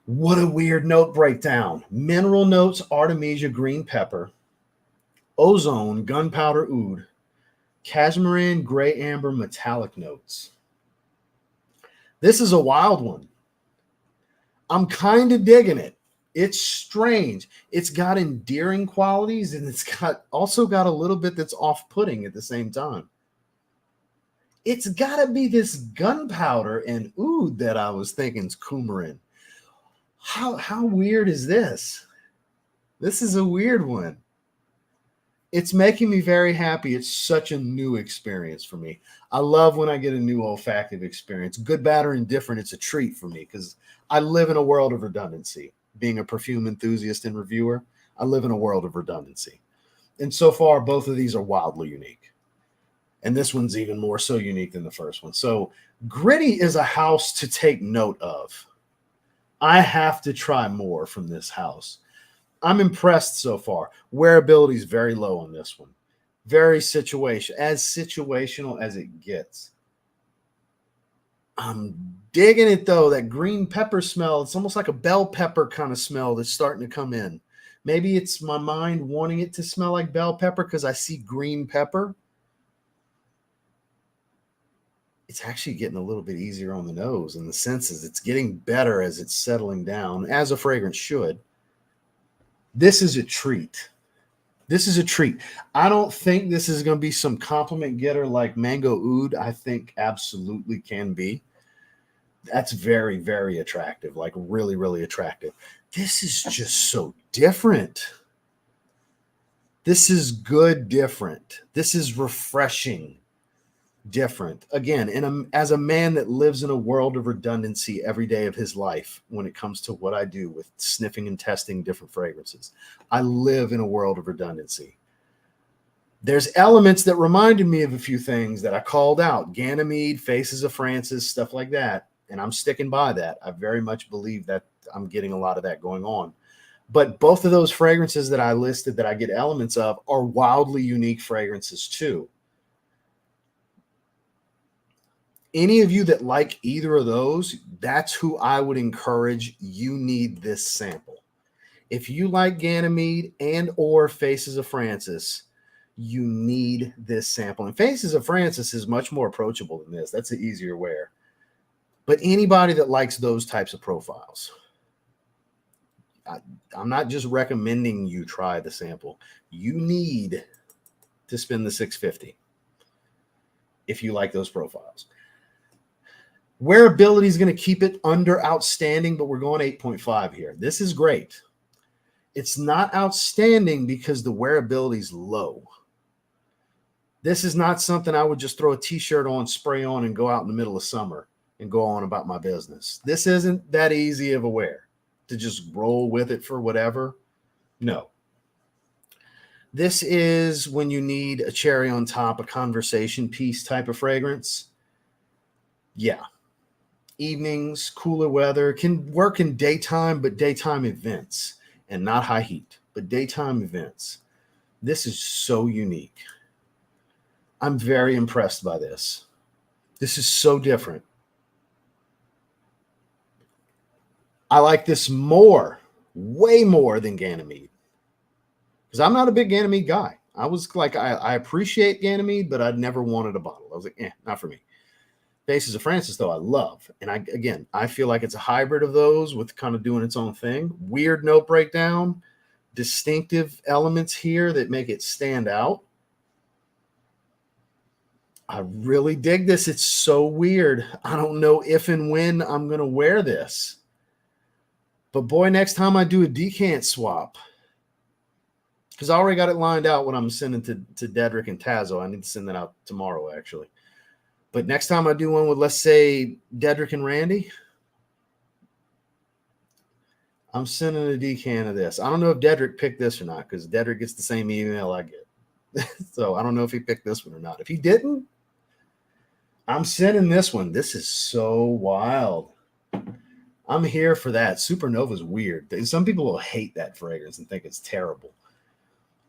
What a weird note breakdown. Mineral notes, Artemisia green pepper, ozone, gunpowder oud, cashmeran gray amber metallic notes. This is a wild one. I'm kind of digging it. It's strange. It's got endearing qualities, and it's also got a little bit that's off-putting at the same time. It's got to be this gunpowder and oud that I was thinking is coumarin. How weird is this? This is a weird one. It's making me very happy. It's such a new experience for me. I love when I get a new olfactive experience. Good, bad, or indifferent, it's a treat for me because I live in a world of redundancy. Being a perfume enthusiast and reviewer, I live in a world of redundancy. And so far, both of these are wildly unique. And this one's even more so unique than the first one. So Gritti is a house to take note of. I have to try more from this house. I'm impressed so far. Wearability is very low on this one. Very situational as it gets. I'm digging it though. That green pepper smell. It's almost like a bell pepper kind of smell that's starting to come in. Maybe it's my mind wanting it to smell like bell pepper because I see green pepper. It's actually getting a little bit easier on the nose and the senses. It's getting better as it's settling down, as a fragrance should. This is a treat. This is a treat. I don't think this is going to be some compliment getter like Mango Oud. I think absolutely can be. That's very, very attractive, like really, really attractive. This is just so different. This is good different. This is refreshing different. Again, as a man that lives in a world of redundancy every day of his life when it comes to what I do with sniffing and testing different fragrances, I live in a world of redundancy. There's elements that reminded me of a few things that I called out. Ganymede, Faces of Francis, stuff like that. And I'm sticking by that. I very much believe that I'm getting a lot of that going on. But both of those fragrances that I listed that I get elements of are wildly unique fragrances too. Any of you that like either of those, that's who I would encourage. You need this sample. If you like Ganymede and or Faces of Francis, you need this sample. And Faces of Francis is much more approachable than this. That's an easier wear. But anybody that likes those types of profiles, I'm not just recommending you try the sample. You need to spend the $650 if you like those profiles. Wearability is going to keep it under outstanding, but we're going 8.5 here. This is great. It's not outstanding because the wearability is low. This is not something I would just throw a t-shirt on, spray on, and go out in the middle of summer and go on about my business. This isn't that easy of a wear to just roll with it for whatever. No. This is when you need a cherry on top, a conversation piece type of fragrance. Yeah. Evenings, cooler weather, can work in daytime, but daytime events. and not high heat, but daytime events. This is so unique. I'm very impressed by this. This is so different. I like this more, way more than Ganymede. Because I'm not a big Ganymede guy. I was like, I appreciate Ganymede, but I'd never wanted a bottle. I was like, not for me. Faces of Francis, though, I love. And I feel like it's a hybrid of those with kind of doing its own thing. Weird note breakdown, distinctive elements here that make it stand out. I really dig this. It's so weird. I don't know if and when I'm going to wear this. But boy, next time I do a decant swap, because I already got it lined out when I'm sending to Dedrick and Tazo. I need to send that out tomorrow, actually. But next time I do one with, let's say, Dedrick and Randy, I'm sending a decant of this. I don't know if Dedrick picked this or not, because Dedrick gets the same email I get. So I don't know if he picked this one or not. If he didn't, I'm sending this one. This is so wild. I'm here for that. Supernova is weird. Some people will hate that fragrance and think it's terrible.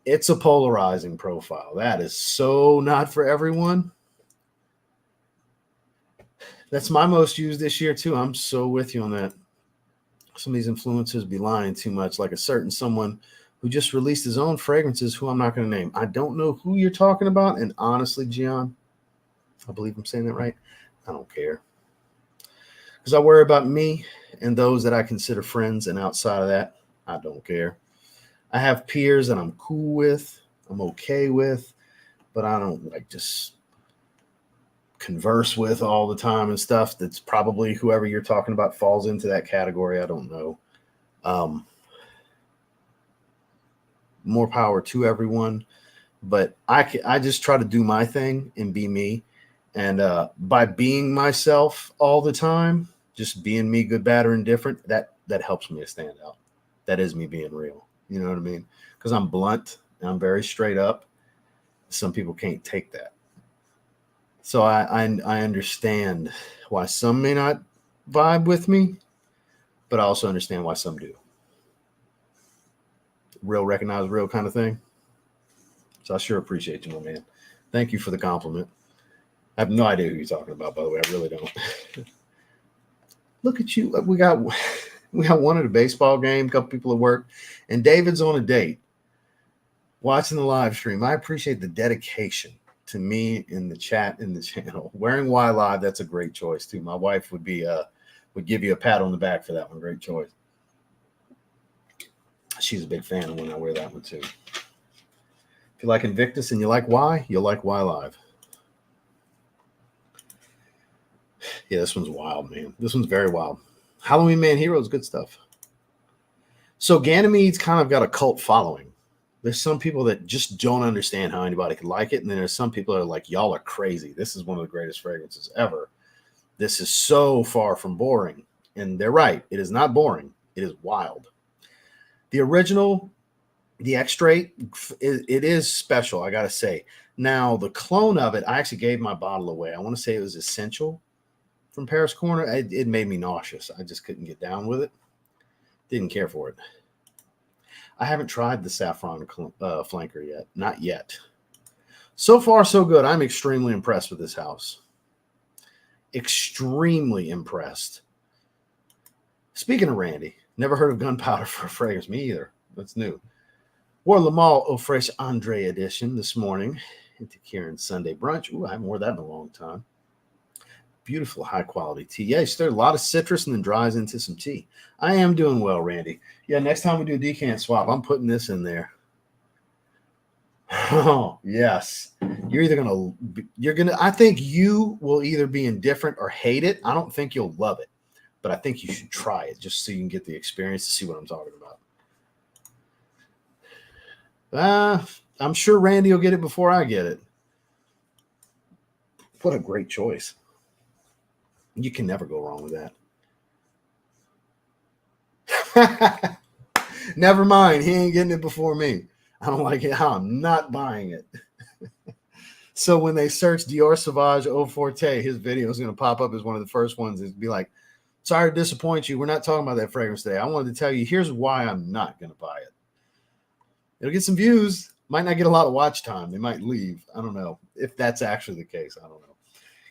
It's a polarizing profile. That is so not for everyone. That's my most used this year, too. I'm so with you on that. Some of these influencers be lying too much, like a certain someone who just released his own fragrances, who I'm not going to name. I don't know who you're talking about, and honestly, Gian, I believe I'm saying that right. I don't care. Because I worry about me and those that I consider friends, and outside of that, I don't care. I have peers that I'm cool with, I'm okay with, but I don't like just converse with all the time and stuff. That's probably whoever you're talking about falls into that category. I don't know. More power to everyone, but I just try to do my thing and be me. And by being myself all the time, just being me, good, bad, or indifferent, that helps me to stand out. That is me being real. You know what I mean? Because I'm blunt and I'm very straight up. Some people can't take that. So I understand why some may not vibe with me, but I also understand why some do. Real, recognize real kind of thing. So I sure appreciate you, my man. Thank you for the compliment. I have no idea who you're talking about, by the way. I really don't. Look at you. We got one at a baseball game, a couple people at work, and David's on a date watching the live stream. I appreciate the dedication to me in the chat, in the channel. Wearing Y Live, that's a great choice too. My wife would give you a pat on the back for that one. Great choice. She's a big fan of when I wear that one too. If you like Invictus and you like Y, you'll like Y Live. Yeah, this one's wild, man. This one's very wild. Halloween Man Heroes, good stuff. So Ganymede's kind of got a cult following. There's some people that just don't understand how anybody could like it. And then there's some people that are like, y'all are crazy. This is one of the greatest fragrances ever. This is so far from boring. And they're right. It is not boring. It is wild. The original, the extrait, it is special, I got to say. Now, the clone of it, I actually gave my bottle away. I want to say it was Essential from Paris Corner. It made me nauseous. I just couldn't get down with it. Didn't care for it. I haven't tried the saffron flanker yet. Not yet. So far, so good. I'm extremely impressed with this house. Extremely impressed. Speaking of Randy, never heard of gunpowder for a fragrance. Me either. That's new. Wore Le Male Eau Fraiche Andre edition this morning into Kieran's Sunday brunch. Ooh, I haven't worn that in a long time. Beautiful, high-quality tea. Yeah, you stir a lot of citrus and then dries into some tea. I am doing well, Randy. Yeah, next time we do a decant swap, I'm putting this in there. Oh, yes. I think you will either be indifferent or hate it. I don't think you'll love it, but I think you should try it just so you can get the experience to see what I'm talking about. I'm sure Randy will get it before I get it. What a great choice. You can never go wrong with that. Never mind. He ain't getting it before me. I don't like it. I'm not buying it. So when they search Dior Sauvage Eau Forte, his video is going to pop up as one of the first ones. It'd be like, Sorry to disappoint you. We're not talking about that fragrance today. I wanted to tell you, here's why I'm not going to buy it. It'll get some views. Might not get a lot of watch time. They might leave. I don't know if that's actually the case. I don't know.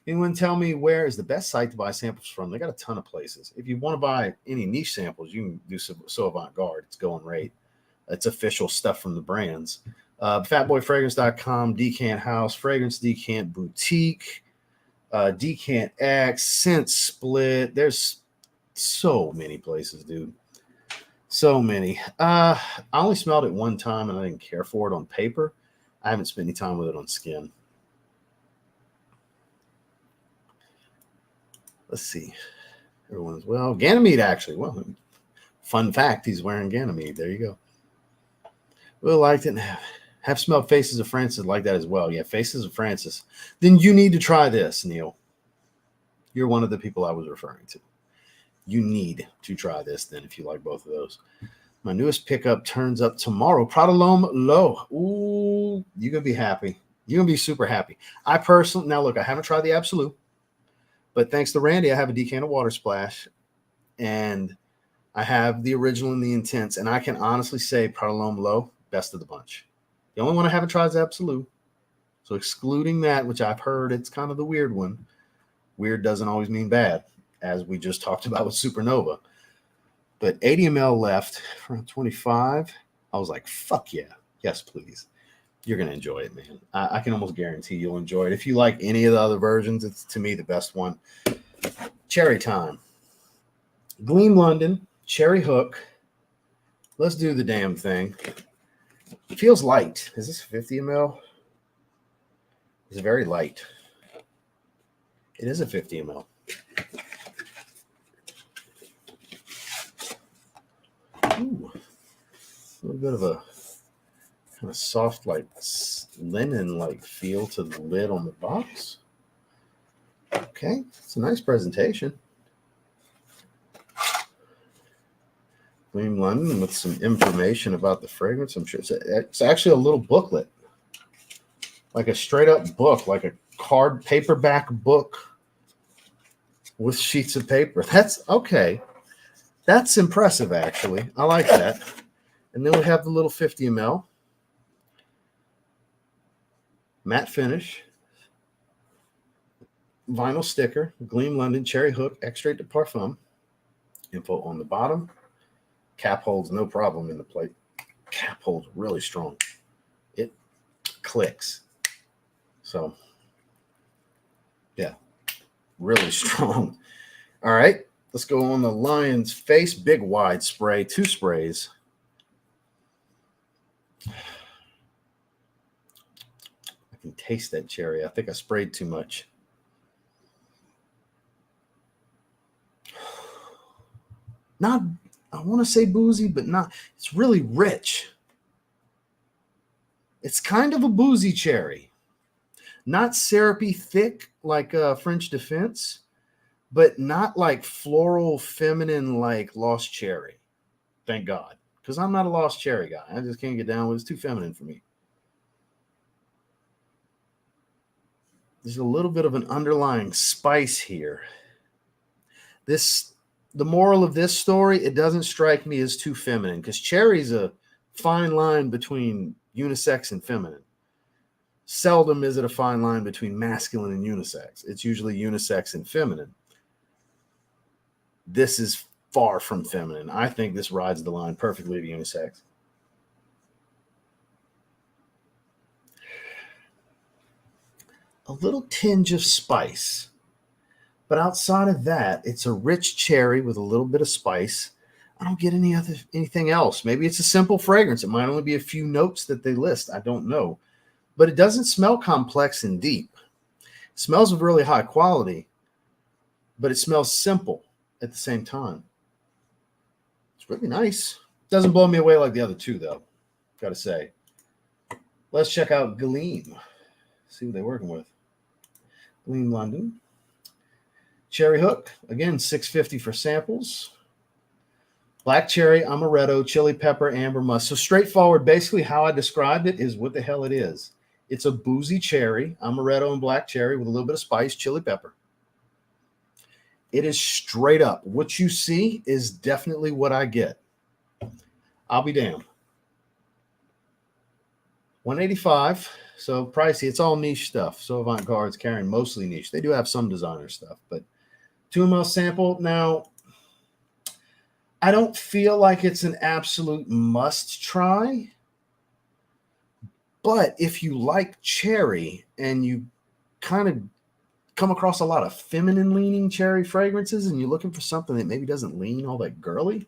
Anyone tell me where is the best site to buy samples from? They got a ton of places. If you want to buy any niche samples, you can do So Avant-Garde. It's going rate. It's official stuff from the brands. Fatboyfragrance.com, Decant House, Fragrance Decant Boutique, Decant X, Scent Split. There's so many places, dude. So many. I only smelled it one time and I didn't care for it on paper. I haven't spent any time with it on skin. Let's see. Everyone's, well, Ganymede actually. Well, fun fact, he's wearing Ganymede. There you go. Well, liked it. Have smelled Faces of Francis like that as well. Yeah, Faces of Francis. Then you need to try this, Neil. You're one of the people I was referring to. You need to try this then if you like both of those. My newest pickup turns up tomorrow. Prada L'Homme Low. Ooh, you're going to be happy. You're going to be super happy. I personally, now look, I haven't tried the Absolute, but thanks to Randy, I have a decanted water splash, and I have the original and the intense, and I can honestly say Prada L'Homme Low, best of the bunch. The only one I haven't tried is Absolute. So excluding that, which I've heard it's kind of the weird one. Weird doesn't always mean bad, as we just talked about with Supernova. But 80 ml left from 25. I was like, fuck yeah. Yes, please. You're going to enjoy it, man. I can almost guarantee you'll enjoy it. If you like any of the other versions, it's, to me, the best one. Cherry time. Gleam London, Cherry Hook. Let's do the damn thing. It feels light. Is this 50 ml? It's very light. It is a 50 ml. Ooh, a little bit of a kind of soft, like linen-like feel to the lid on the box. Okay, it's a nice presentation. Gleam London with some information about the fragrance. I'm sure it's actually a little booklet, like a straight-up book, like a card paperback book with sheets of paper. That's okay. That's impressive, actually. I like that. And then we have the little 50 ml. Matte finish. Vinyl sticker. Gleam London Cherry Hook Extrait de Parfum. Info on the bottom. Cap holds no problem in the plate. Cap holds really strong. It clicks. So, yeah. Really strong. All right. Let's go on the lion's face. Big wide spray. 2 sprays. I can taste that cherry. I think I sprayed too much. Not, I want to say boozy, but not. It's really rich. It's kind of a boozy cherry. Not syrupy thick like French Defense, but not like floral, feminine like Lost Cherry. Thank God. Because I'm not a Lost Cherry guy. I just can't get down with it. It's too feminine for me. There's a little bit of an underlying spice here. The moral of this story, it doesn't strike me as too feminine, because cherry's a fine line between unisex and feminine. Seldom is it a fine line between masculine and unisex. It's usually unisex and feminine. This is far from feminine. I think this rides the line perfectly to unisex. A little tinge of spice. But outside of that, it's a rich cherry with a little bit of spice. I don't get anything else. Maybe it's a simple fragrance. It might only be a few notes that they list. I don't know. But it doesn't smell complex and deep. It smells of really high quality, but it smells simple at the same time. It's really nice. Doesn't blow me away like the other two, though. Got to say. Let's check out Gleam. See what they're working with. Gleam London. Cherry Hook. Again, $6.50 for samples. Black cherry, amaretto, chili pepper, amber musk. So straightforward. Basically, how I described it is what the hell it is. It's a boozy cherry, amaretto and black cherry with a little bit of spice, chili pepper. It is straight up. What you see is definitely what I get. I'll be damned. 185. So pricey. It's all niche stuff. So Avant-Garde's carrying mostly niche. They do have some designer stuff, but 2 ml sample. Now, I don't feel like it's an absolute must try. But if you like cherry and you kind of come across a lot of feminine leaning cherry fragrances and you're looking for something that maybe doesn't lean all that girly,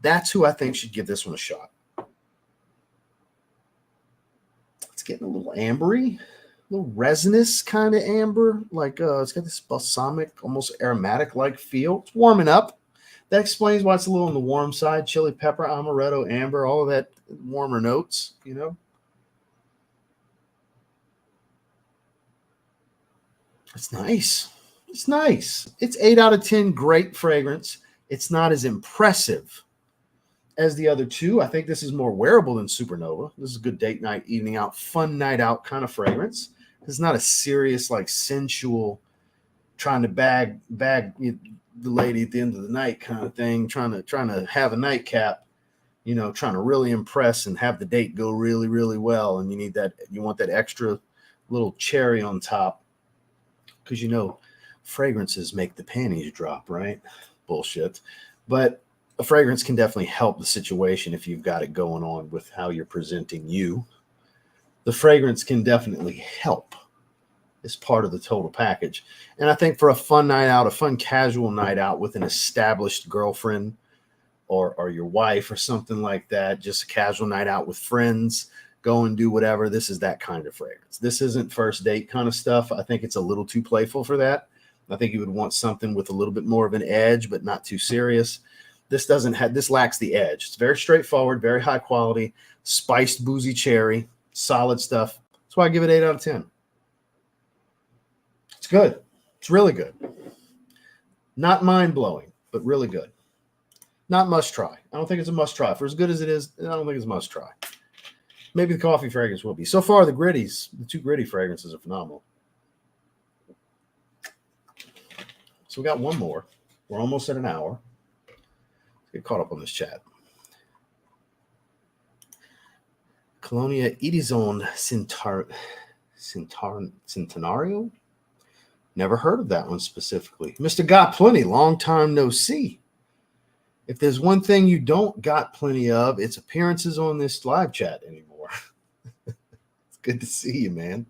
that's who I think should give this one a shot. It's getting a little ambery, a little resinous kind of amber. Like it's got this balsamic, almost aromatic like feel. It's warming up. That explains why it's a little on the warm side. Chili pepper, amaretto, amber, all of that warmer notes, you know. It's nice. It's nice. It's 8 out of 10. Great fragrance. It's not as impressive as the other two. I think this is more wearable than Supernova. This is a good date night, evening out, fun night out kind of fragrance. It's not a serious, like sensual, trying to bag the lady at the end of the night kind of thing. Trying to have a nightcap, you know, trying to really impress and have the date go really, really well. And you want that extra little cherry on top. Because, you know, fragrances make the panties drop, right? Bullshit. But a fragrance can definitely help the situation if you've got it going on with how you're presenting you. The fragrance can definitely help as part of the total package. And I think for a fun night out, a fun casual night out with an established girlfriend or your wife or something like that, just a casual night out with friends, go and do whatever. This is that kind of fragrance. This isn't first date kind of stuff. I think it's a little too playful for that. I think you would want something with a little bit more of an edge, but not too serious. This lacks the edge. It's very straightforward, very high quality, spiced boozy cherry, solid stuff. That's why I give it 8 out of 10. It's good. It's really good. Not mind-blowing, but really good. Not must try. I don't think it's a must try. For as good as it is, I don't think it's a must try. Maybe the coffee fragrance will be. So far, the two Gritti fragrances are phenomenal. So we got one more. We're almost at an hour. Let's get caught up on this chat. Colonia Edison Centenario? Never heard of that one specifically. Mr. Got Plenty, long time no see. If there's one thing you don't got plenty of, it's appearances on this live chat anymore. It's good to see you, man.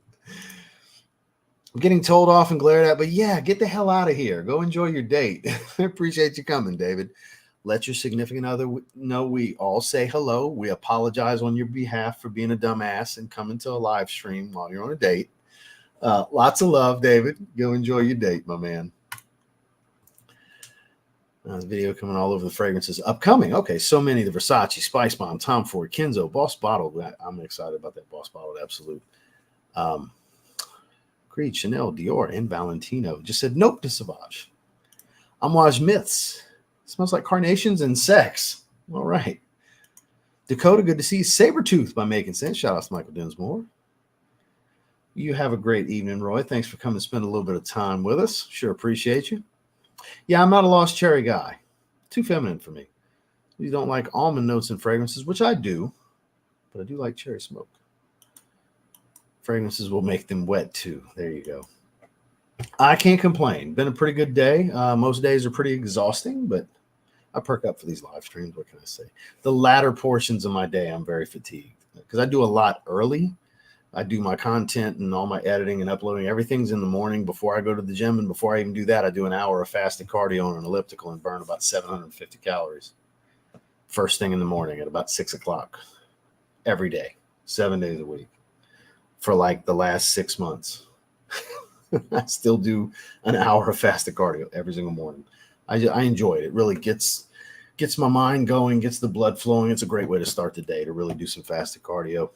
I'm getting told off and glared at, but yeah, get the hell out of here. Go enjoy your date. I appreciate you coming, David. Let your significant other know we all say hello. We apologize on your behalf for being a dumbass and coming to a live stream while you're on a date. Lots of love, David. Go enjoy your date, my man. The video coming all over the fragrances upcoming. Okay, so many. The Versace, Spice Bomb, Tom Ford, Kenzo, Boss Bottled. I'm excited about that Boss Bottled Absolute. Creed, Chanel, Dior, and Valentino. Just said nope to Sauvage. Amouage Myths. Smells like carnations and sex. All right. Dakota, good to see you. Sabretooth by Making Sense. Shout out to Michael Dinsmore. You have a great evening, Roy. Thanks for coming to spend a little bit of time with us. Sure appreciate you. Yeah, I'm not a lost cherry guy. Too feminine for me. You don't like almond notes and fragrances, which I do, but I do like cherry smoke. Fragrances will make them wet too. There you go. I can't complain. Been a pretty good day. Most days are pretty exhausting, but I perk up for these live streams. What can I say? The latter portions of my day, I'm very fatigued because I do a lot early. I do my content and all my editing and uploading. Everything's in the morning before I go to the gym. And before I even do that, I do an hour of fasted cardio on an elliptical and burn about 750 calories. First thing in the morning at about 6 o'clock every day, 7 days a week for like the last 6 months. I still do an hour of fasted cardio every single morning. I enjoy it. It really gets my mind going, gets the blood flowing. It's a great way to start the day to really do some fasted cardio.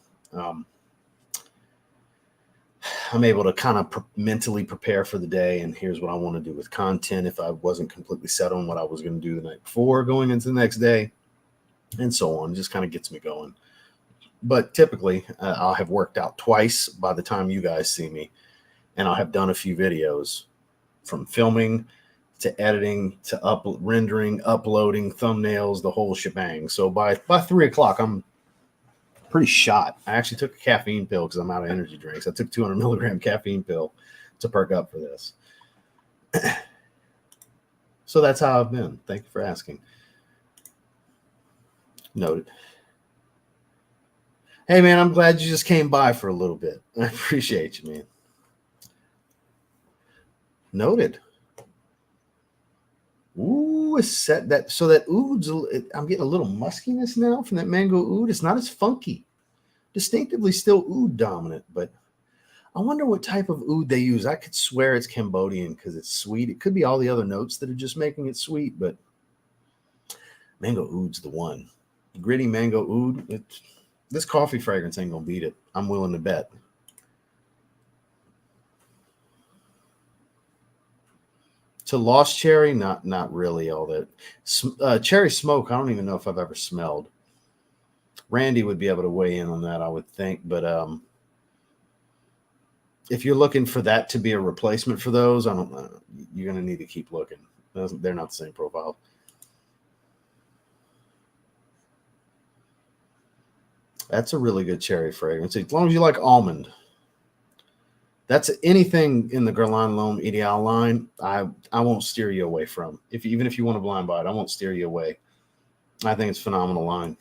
I'm able to kind of mentally prepare for the day, and here's what I want to do with content if I wasn't completely set on what I was going to do the night before going into the next day, and so on. It just kind of gets me going. But typically, I'll have worked out twice by the time you guys see me, and I'll have done a few videos from filming to editing to rendering, uploading, thumbnails, the whole shebang. So by 3 o'clock, I'm pretty shot. I actually took a caffeine pill because I'm out of energy drinks. I took 200 milligram caffeine pill to perk up for this. So that's how I've been. Thank you for asking. Noted. Hey, man, I'm glad you just came by for a little bit. I appreciate you, man. Noted. Ooh, it's set that. So that oud's, I'm getting a little muskiness now from that mango oud. It's not as funky. Distinctively still oud dominant, but I wonder what type of oud they use. I could swear it's Cambodian because it's sweet. It could be all the other notes that are just making it sweet, but mango oud's the one. Gritti mango oud. This coffee fragrance ain't gonna beat it. I'm willing to bet. To Lost Cherry, not really all that. Cherry Smoke, I don't even know if I've ever smelled. Randy would be able to weigh in on that, I would think. But if you're looking for that to be a replacement for those, I don't know. You're going to need to keep looking. They're not the same profile. That's a really good cherry fragrance. As long as you like almond. That's anything in the Guerlain L'Homme Ideal line, I won't steer you away from. Even if you want a blind buy it, I won't steer you away. I think it's a phenomenal line.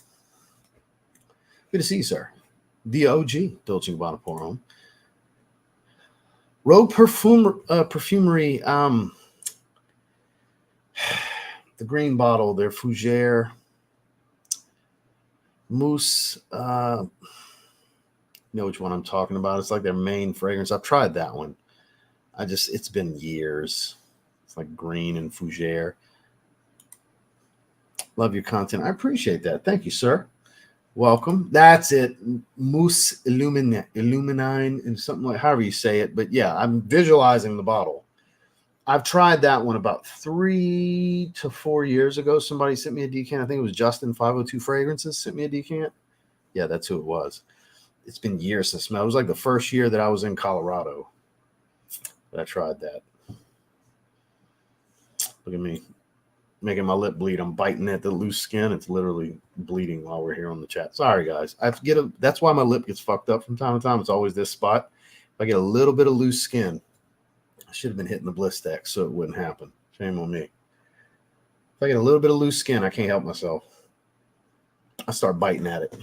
Good to see you, sir. The OG, Dolce & Gabbana Pour Homme. Rogue Perfumery, the green bottle, their Fougère Mousse. You know which one I'm talking about. It's like their main fragrance. I've tried that one. It's been years. It's like green and Fougère. Love your content. I appreciate that. Thank you, sir. Welcome. That's it. Mousse Illuminine and something like, however you say it. But yeah, I'm visualizing the bottle. I've tried that one about 3 to 4 years ago. Somebody sent me a decant. I think it was Justin 502 Fragrances sent me a decant. Yeah, that's who it was. It's been years since I smelled. It was like the first year that I was in Colorado that I tried that. Look at me making my lip bleed. I'm biting at the loose skin. It's literally bleeding while we're here on the chat. Sorry, guys. That's why my lip gets fucked up from time to time. It's always this spot. If I get a little bit of loose skin, I should have been hitting the Blistex so it wouldn't happen. Shame on me. If I get a little bit of loose skin, I can't help myself. I start biting at it.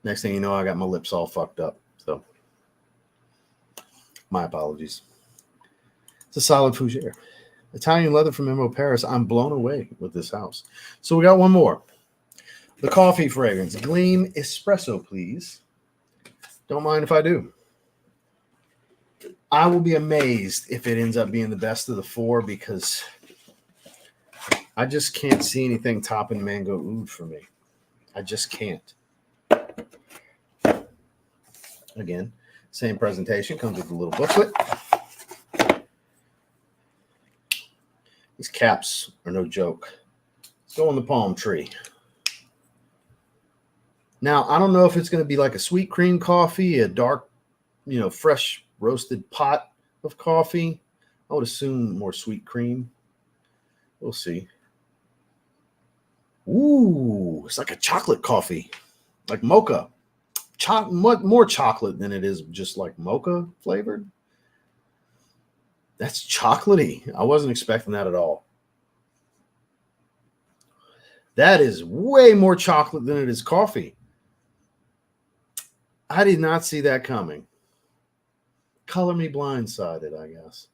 Next thing you know, I got my lips all fucked up. So, my apologies. It's a solid Fougère. Italian leather from Emerald Paris. I'm blown away with this house. So we got one more. The coffee fragrance. Gleam Espresso, please. Don't mind if I do. I will be amazed if it ends up being the best of the 4 because I just can't see anything topping Mango Oud for me. I just can't. Again, same presentation. Comes with a little booklet. These caps are no joke. Let's go on the palm tree. Now, I don't know if it's going to be like a sweet cream coffee, a dark, fresh roasted pot of coffee. I would assume more sweet cream. We'll see. Ooh, it's like a chocolate coffee, like mocha. More chocolate than it is just like mocha flavored. That's chocolatey. I wasn't expecting that at all. That is way more chocolate than it is coffee. I did not see that coming. Color me blindsided, I guess.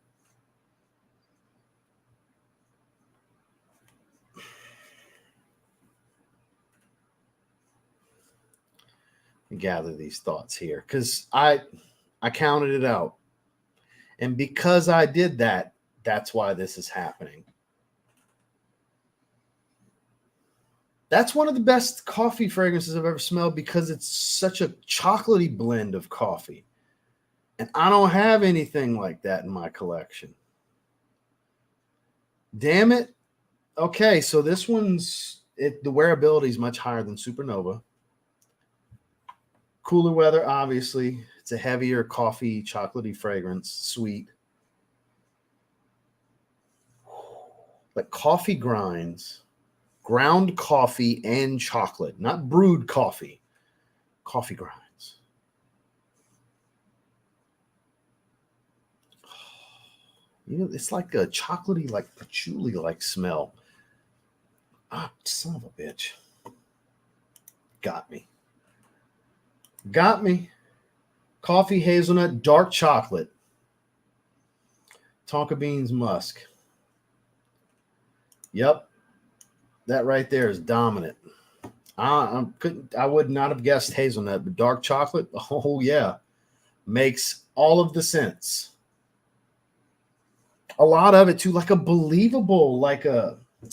Gather these thoughts here because I counted it out. And because I did that, that's why this is happening. That's one of the best coffee fragrances I've ever smelled because it's such a chocolatey blend of coffee. And I don't have anything like that in my collection. Damn it. Okay, so this one's, the wearability is much higher than Supernova. Cooler weather, obviously. It's a heavier coffee, chocolatey fragrance, sweet. like coffee grinds, ground coffee and chocolate, not brewed coffee, coffee grinds. You know, it's like a chocolatey, like patchouli like smell. Ah, son of a bitch. Got me. Got me. Coffee, hazelnut, dark chocolate. Tonka beans, musk. Yep. That right there is dominant. I would not have guessed hazelnut, but dark chocolate, oh yeah, makes all of the sense. A lot of it too, like a believable, like a, you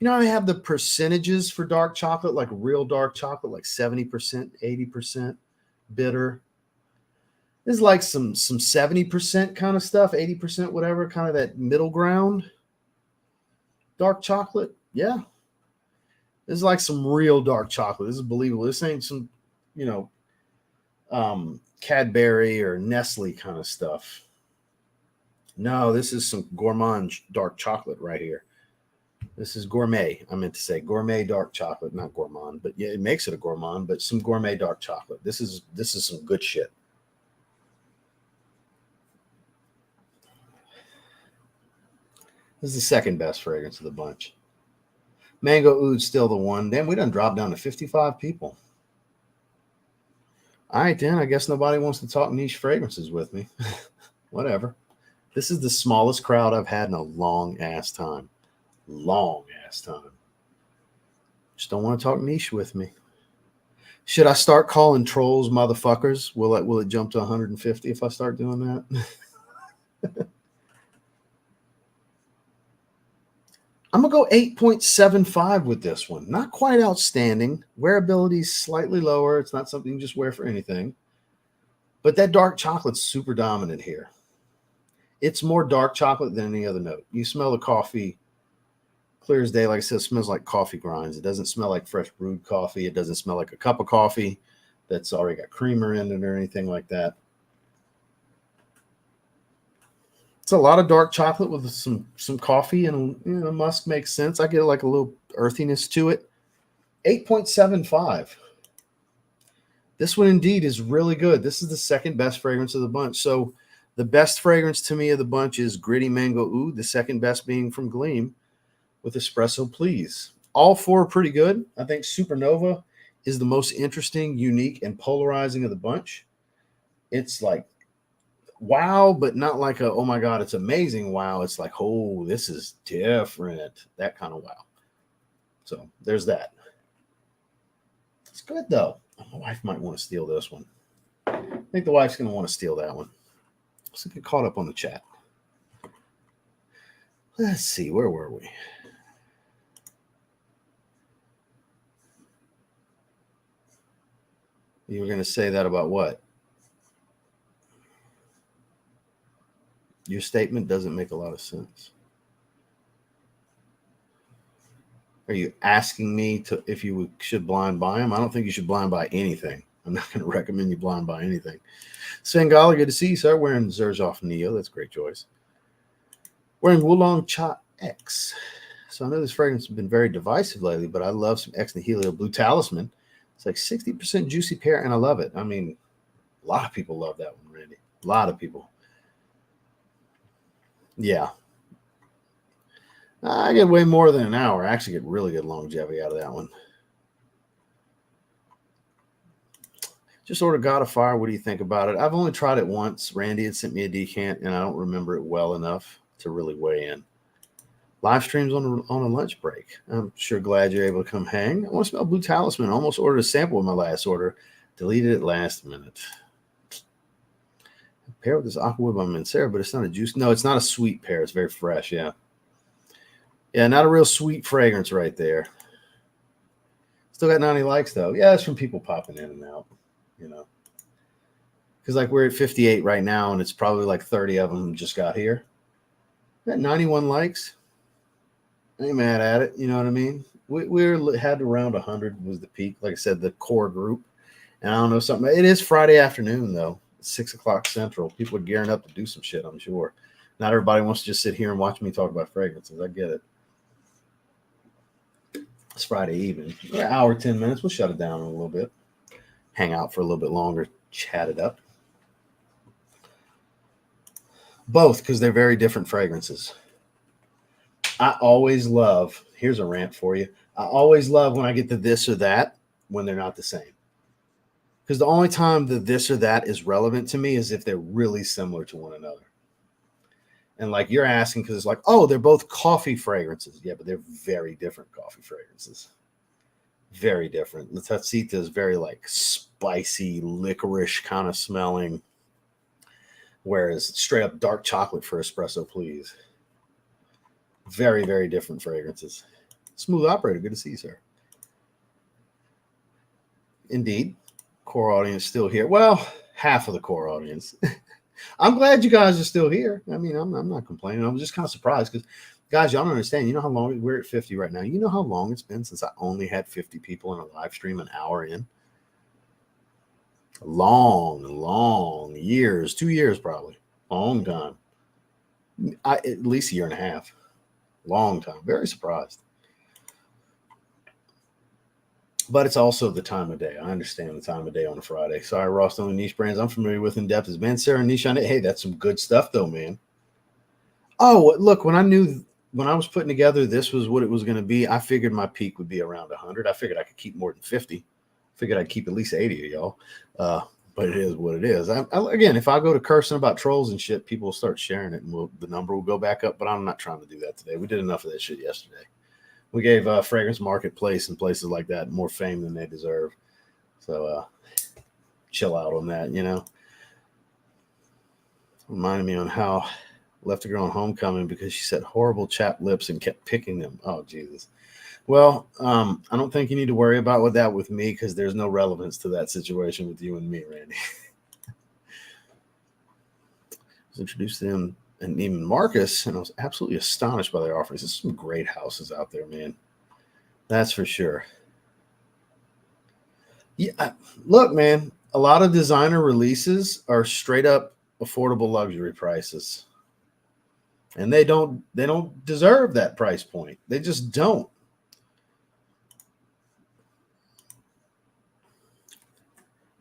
know, I have the percentages for dark chocolate, like real dark chocolate, like 70%, 80% bitter. This is like some 70% kind of stuff, 80%, whatever, kind of that middle ground. Dark chocolate, yeah. This is like some real dark chocolate. This is believable. This ain't some, you know, Cadbury or Nestle kind of stuff. No, this is some gourmand dark chocolate right here. This is gourmet. I meant to say gourmet dark chocolate, not gourmand, but yeah, it makes it a gourmand, but some gourmet dark chocolate. This is some good shit. This is the second best fragrance of the bunch. Mango Oud's still the one. Damn, we done dropped down to 55 people. All right, then. I guess nobody wants to talk niche fragrances with me. Whatever. This is the smallest crowd I've had in a long ass time. Long ass time. Just don't want to talk niche with me. Should I start calling trolls motherfuckers? Will it jump to 150 if I start doing that? I'm going to go 8.75 with this one. Not quite outstanding. Wearability is slightly lower. It's not something you just wear for anything. But that dark chocolate's super dominant here. It's more dark chocolate than any other note. You smell the coffee clear as day. Like I said, it smells like coffee grinds. It doesn't smell like fresh brewed coffee. It doesn't smell like a cup of coffee that's already got creamer in it or anything like that. It's a lot of dark chocolate with some coffee, and you know, musk makes sense. I get like a little earthiness to it. 8.75. This one indeed is really good. This is the second best fragrance of the bunch. So the best fragrance to me of the bunch is Gritti Mango Oud, the second best being from Gleam with Espresso Please. All four are pretty good. I think Supernova is the most interesting, unique, and polarizing of the bunch. It's like wow, but not like a, oh my God, it's amazing wow. It's like, oh, this is different. That kind of wow. So there's that. It's good though. My wife might want to steal this one. I think the wife's going to want to steal that one. Let's get caught up on the chat. Let's see, where were we? You were going to say that about what? Your statement doesn't make a lot of sense. Are you asking me to if you should blind buy them? I don't think you should blind buy anything. I'm not going to recommend you blind buy anything. Svengala, good to see you, sir. Wearing Zerzhoff Neo. That's a great choice. Wearing Wulong Cha X. So I know this fragrance has been very divisive lately, but I love some Ex Nihilo Blue Talisman. It's like 60% juicy pear, and I love it. I mean, a lot of people love that one, Randy. A lot of people. Yeah. I get way more than an hour. I actually get really good longevity out of that one. Just ordered God of Fire. What do you think about it? I've only tried it once. Randy had sent me a decant, and I don't remember it well enough to really weigh in. Live streams on a lunch break. I'm sure glad you're able to come hang. I want to smell Blue Talisman. I almost ordered a sample with my last order. Deleted it last minute. Pair with this Aqua by Mancera, but it's not a juice. No, it's not a sweet pear. It's very fresh. Yeah. Yeah, not a real sweet fragrance right there. Still got 90 likes, though. Yeah, it's from people popping in and out, you know. Because, like, we're at 58 right now, and it's probably like 30 of them just got here. Got 91 likes. I ain't mad at it. You know what I mean? We had around 100 was the peak. Like I said, the core group. And I don't know something. It is Friday afternoon, though. 6 o'clock Central. People are gearing up to do some shit, I'm sure. Not everybody wants to just sit here and watch me talk about fragrances. I get it. It's Friday evening. An hour, 10 minutes. We'll shut it down in a little bit. Hang out for a little bit longer. Chat it up. Both, because they're very different fragrances. I always love, here's a rant for you. I always love when I get the this or that when they're not the same. Because the only time the this or that is relevant to me is if they're really similar to one another. And like you're asking, because it's like, oh, they're both coffee fragrances. Yeah, but they're very different coffee fragrances. Very different. La Tacita is very like spicy, licorice kind of smelling. Whereas straight up dark chocolate for espresso, please. Very, very different fragrances. Smooth operator. Good to see you, sir. Indeed. Core audience still here. Well, half of the core audience. I'm glad you guys are still here. I mean, I'm not complaining. I'm just kind of surprised because, guys, y'all don't understand. You know how long we're at 50 right now? You know how long it's been since I only had 50 people in a live stream an hour in? Long years. 2 years probably. Long time. At least a year and a half. Long time. Very surprised. But it's also the time of day. I understand the time of day on a Friday. Sorry, Ross, the only niche brands I'm familiar with in depth is Mancera niche on it. Hey, that's some good stuff though, man. Oh, look, when I was putting together this was what it was going to be, I figured my peak would be around 100. I figured I could keep more than 50. Figured I'd keep at least 80 of y'all. But it is what it is. Again, if I go to cursing about trolls and shit, people will start sharing it and the number will go back up. But I'm not trying to do that today. We did enough of that shit yesterday. We gave Fragrance Marketplace and places like that more fame than they deserve. So chill out on that, you know. Reminded me on how left a girl on homecoming because she said horrible chapped lips and kept picking them. Oh, Jesus. Well, I don't think you need to worry about that with me because there's no relevance to that situation with you and me, Randy. I was introduced to them and even Marcus, and I was absolutely astonished by their offerings. There's some great houses out there, man. That's for sure. Yeah, look, man, a lot of designer releases are straight up affordable luxury prices. And they don't deserve that price point. They just don't.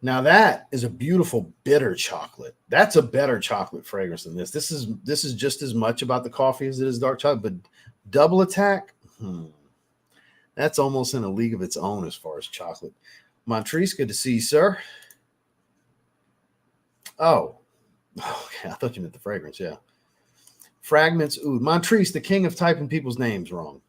Now that is a beautiful bitter chocolate. That's a better chocolate fragrance than this. This is just as much about the coffee as it is dark chocolate, but double attack, that's almost in a league of its own as far as chocolate. Montrese, good to see you, sir. Oh, okay. I thought you meant the fragrance. Yeah. Fragments. Ooh, Montrese, the king of typing people's names wrong.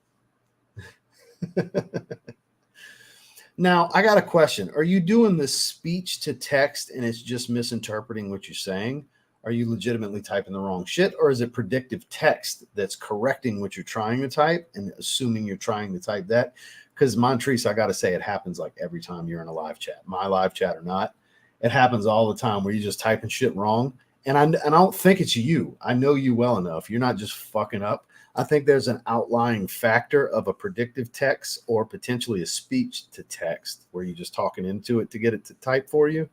Now, I got a question. Are you doing the speech to text and it's just misinterpreting what you're saying? Are you legitimately typing the wrong shit? Or is it predictive text that's correcting what you're trying to type and assuming you're trying to type that? Because Montrese, I got to say, it happens like every time you're in a live chat, my live chat or not. It happens all the time where you're just typing shit wrong. And I don't think it's you. I know you well enough. You're not just fucking up. I think there's an outlying factor of a predictive text or potentially a speech to text where you're just talking into it to get it to type for you,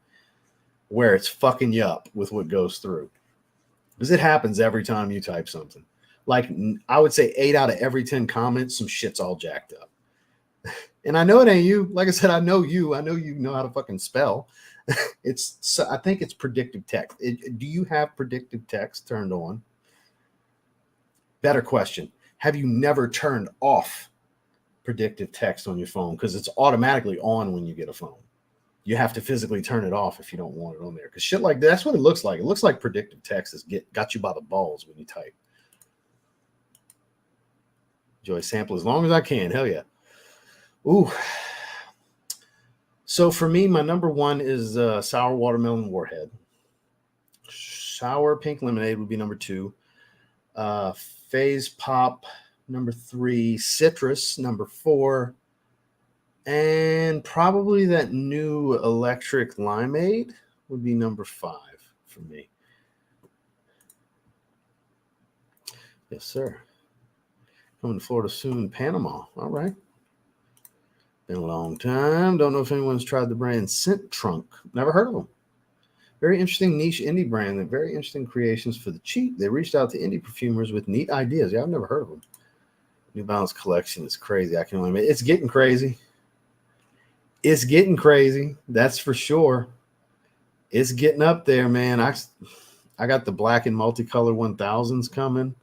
where it's fucking you up with what goes through. Because it happens every time you type something. Like I would say 8 out of every 10 comments, some shit's all jacked up. And I know it ain't you. Like I said, I know you. I know you know how to fucking spell. I think it's predictive text. Do you have predictive text turned on? Better question. Have you never turned off predictive text on your phone? Because it's automatically on when you get a phone. You have to physically turn it off if you don't want it on there. Because shit like that's what it looks like. It looks like predictive text has got you by the balls when you type. Enjoy sample as long as I can. Hell yeah. Ooh. So for me, my number one is sour watermelon warhead. Sour pink lemonade would be number 2. Phase pop number 3. Citrus number 4. And probably that new electric limeade would be number 5 for me. Yes, sir. Coming to Florida soon, Panama. All right. Been a long time. Don't know if anyone's tried the brand Scent Trunk. Never heard of them. Very interesting niche indie brand. And very interesting creations for the cheap. They reached out to indie perfumers with neat ideas. Yeah, I've never heard of them. New Balance collection is crazy. I can only admit it's getting crazy. It's getting crazy. That's for sure. It's getting up there, man. I got the black and multicolor 1000s coming.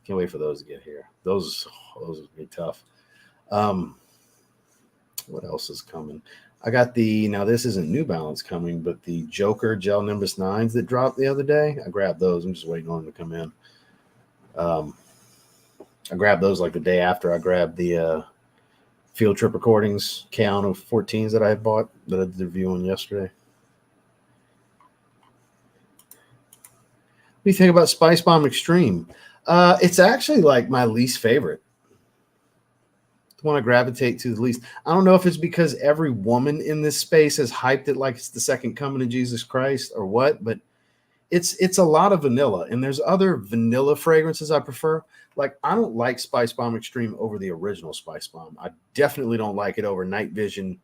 Can't wait for those to get here. Those will be tough. What else is coming? I got now this isn't New Balance coming, but the Joker Gel Nimbus 9s that dropped the other day. I grabbed those. I'm just waiting on them to come in. I grabbed those like the day after I grabbed the Field Trip Recordings Keanu 14s that I had bought that I did the review on yesterday. What do you think about Spice Bomb Extreme? It's actually like my least favorite. The one I gravitate to the least. I don't know if it's because every woman in this space has hyped it like it's the second coming of Jesus Christ or what, but it's a lot of vanilla, and there's other vanilla fragrances I prefer. Like, I don't like Spice Bomb Extreme over the original Spice Bomb. I definitely don't like it over Night Vision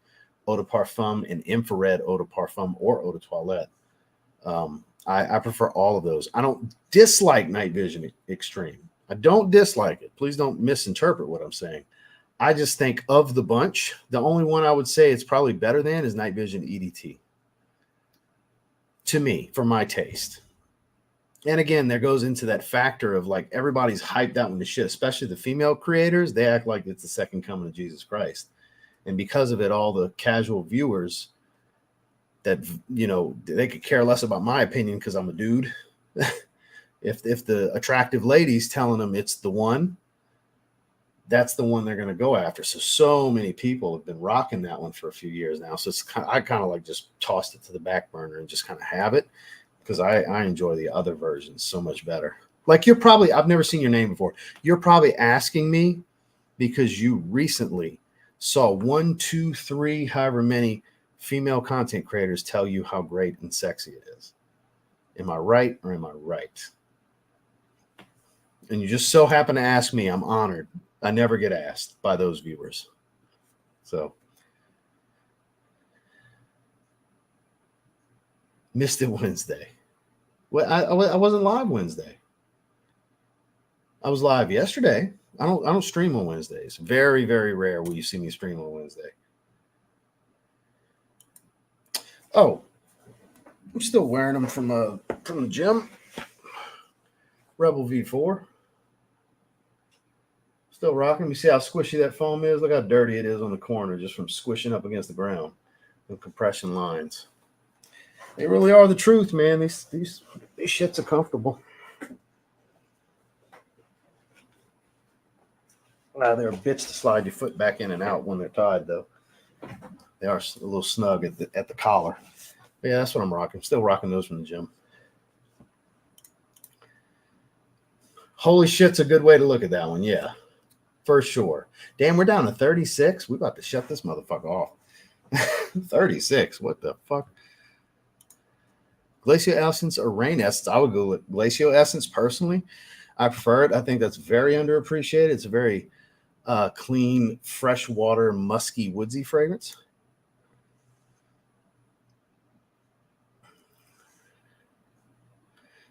Eau de Parfum and Infrared Eau de Parfum or Eau de Toilette. I prefer all of those. I don't dislike Night Vision Extreme. I don't dislike it. Please don't misinterpret what I'm saying. I just think of the bunch, the only one I would say it's probably better than is Night Vision EDT. To me, for my taste. And again, there goes into that factor of like everybody's hyped out in the shit, especially the female creators. They act like it's the second coming of Jesus Christ. And because of it, all the casual viewers that, you know, they could care less about my opinion because I'm a dude. If the attractive lady's telling them it's the one, that's the one they're going to go after. So many people have been rocking that one for a few years now. So it's I kind of like just tossed it to the back burner and just kind of have it because I enjoy the other versions so much better. Like I've never seen your name before. You're probably asking me because you recently saw 1, 2, 3, however many female content creators tell you how great and sexy it is. Am I right or am I right? And you just so happen to ask me. I'm honored. I never get asked by those viewers. So missed it Wednesday. Well, I wasn't live Wednesday. I was live yesterday. I don't stream on Wednesdays. Very, very rare will you see me stream on Wednesday. Oh, I'm still wearing them from the gym. Rebel V4. Still rocking. You see how squishy that foam is? Look how dirty it is on the corner just from squishing up against the ground. The compression lines. They really are the truth, man. These shits are comfortable. They're a bitch to slide your foot back in and out when they're tied, though. They are a little snug at the collar. But yeah, that's what I'm rocking. Still rocking those from the gym. Holy shit's a good way to look at that one. Yeah, for sure. Damn, we're down to 36. We're about to shut this motherfucker off. 36. What the fuck? Glacial Essence or Rain Essence? I would go with Glacial Essence personally. I prefer it. I think that's very underappreciated. It's a very clean, freshwater, musky, woodsy fragrance.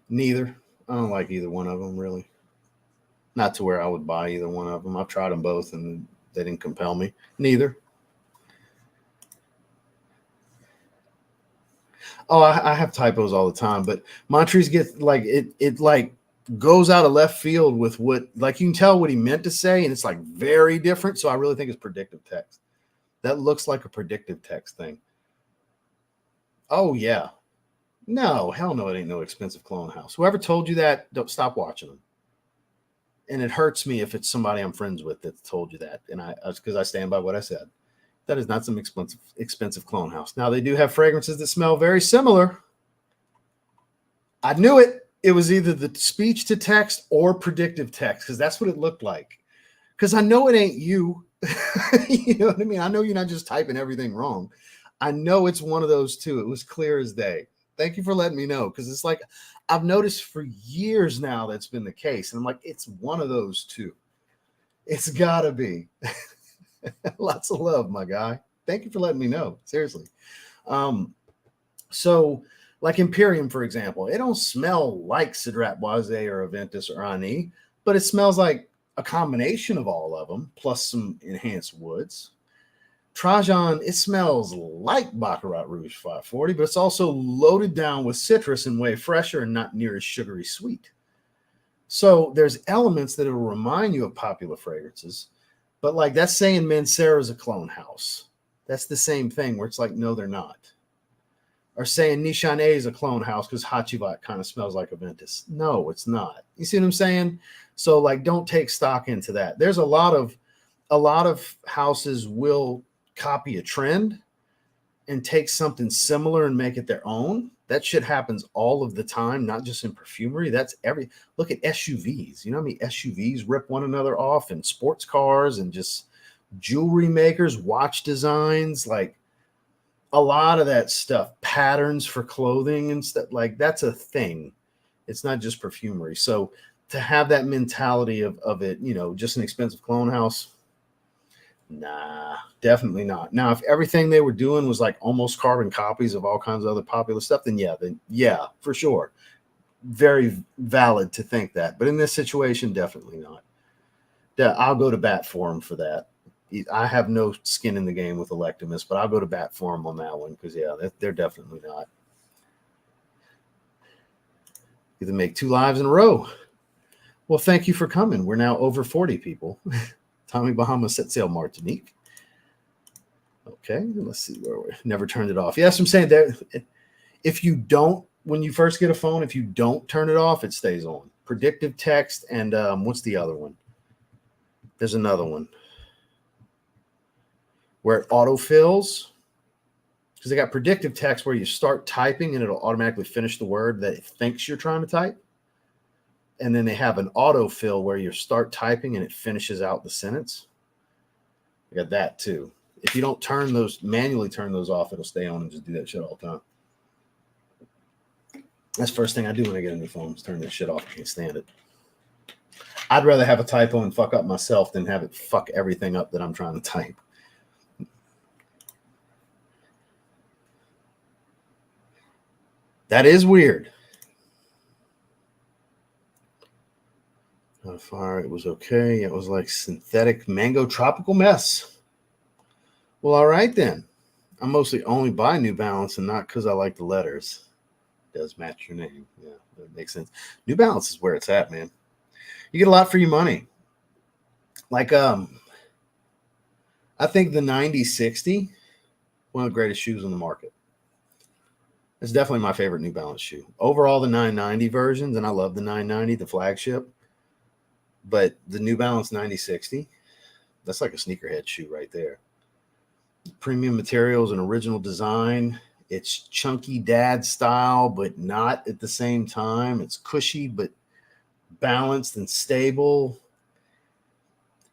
Neither. I don't like either one of them, really. Not to where I would buy either one of them. I've tried them both, and they didn't compel me. Neither. Oh, I have typos all the time, but Montrese gets like it like goes out of left field with what, like, you can tell what he meant to say, and it's like very different. So I really think it's predictive text. That looks like a predictive text thing. Oh yeah. No, hell no, it ain't no expensive clone house. Whoever told you that, don't stop watching them. And it hurts me if it's somebody I'm friends with that told you that. And because I stand by what I said. That is not some expensive clone house. Now, they do have fragrances that smell very similar. I knew it. It was either the speech to text or predictive text, because that's what it looked like. Because I know it ain't you. You know what I mean? I know you're not just typing everything wrong. I know it's one of those two. It was clear as day. Thank you for letting me know, because it's like I've noticed for years now that's been the case. And I'm like, it's one of those two. It's got to be. Lots of love, my guy. Thank you for letting me know. Seriously. So like Imperium, for example, it don't smell like Cedrat Boise or Aventus or Ani, but it smells like a combination of all of them, plus some enhanced woods. Trajan, it smells like Baccarat Rouge 540, but it's also loaded down with citrus and way fresher and not near as sugary sweet. So there's elements that will remind you of popular fragrances, but like that's saying Mancera is a clone house. That's the same thing where it's like, no, they're not. Or saying Nishane is a clone house because Hachivat kind of smells like Aventus. No, it's not. You see what I'm saying? So like, don't take stock into that. There's a lot of houses will copy a trend and take something similar and make it their own. That shit happens all of the time, not just in perfumery. That's look at SUVs. You know how many SUVs rip one another off, and sports cars and just jewelry makers, watch designs, like a lot of that stuff, patterns for clothing and stuff, like that's a thing. It's not just perfumery. So to have that mentality of it, you know, just an expensive clone house, nah, definitely not. Now, if everything they were doing was like almost carbon copies of all kinds of other popular stuff, then yeah, for sure. Very valid to think that. But in this situation, definitely not. I'll go to bat for him for that. I have no skin in the game with Electimus, but I'll go to bat for him on that one because, yeah, they're definitely not. Either make 2 lives in a row. Well, thank you for coming. We're now over 40 people. Tommy Bahama set sail Martinique. Okay, let's see where we never turned it off. Yes, I'm saying that if you don't, when you first get a phone, if you don't turn it off, it stays on. Predictive text and what's the other one? There's another one where it autofills, because they got predictive text where you start typing and it'll automatically finish the word that it thinks you're trying to type. And then they have an autofill where you start typing and it finishes out the sentence. I got that too. If you don't manually turn those off, it'll stay on and just do that shit all the time. That's the first thing I do when I get a new phone is turn that shit off. I can't stand it. I'd rather have a typo and fuck up myself than have it fuck everything up that I'm trying to type. That is weird. On fire, it was okay. It was like synthetic mango tropical mess. Well, all right then. I mostly only buy New Balance and not because I like the letters. It does match your name. Yeah, that makes sense. New Balance is where it's at, man. You get a lot for your money. Like, I think the 9060, one of the greatest shoes on the market. It's definitely my favorite New Balance shoe. Overall, the 990 versions, and I love the 990, the flagship. But the New Balance 9060, that's like a sneakerhead shoe right there. Premium materials and original design. It's chunky dad style, but not at the same time. It's cushy, but balanced and stable.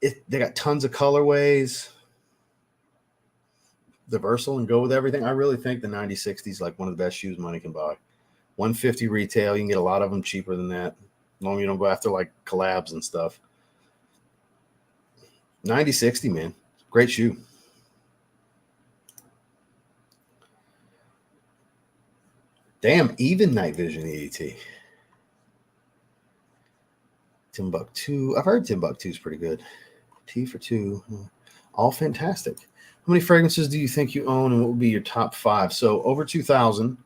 They got tons of colorways. The versatile and go with everything. I really think the 9060 is like one of the best shoes money can buy. $150 retail. You can get a lot of them cheaper than that. As long as you don't go after like collabs and stuff. 9060, man. Great shoe. Damn, even night vision EET. Timbuktu. I've heard Timbuktu is pretty good. T for 2. All fantastic. How many fragrances do you think you own, and what would be your top 5? So over 2,000.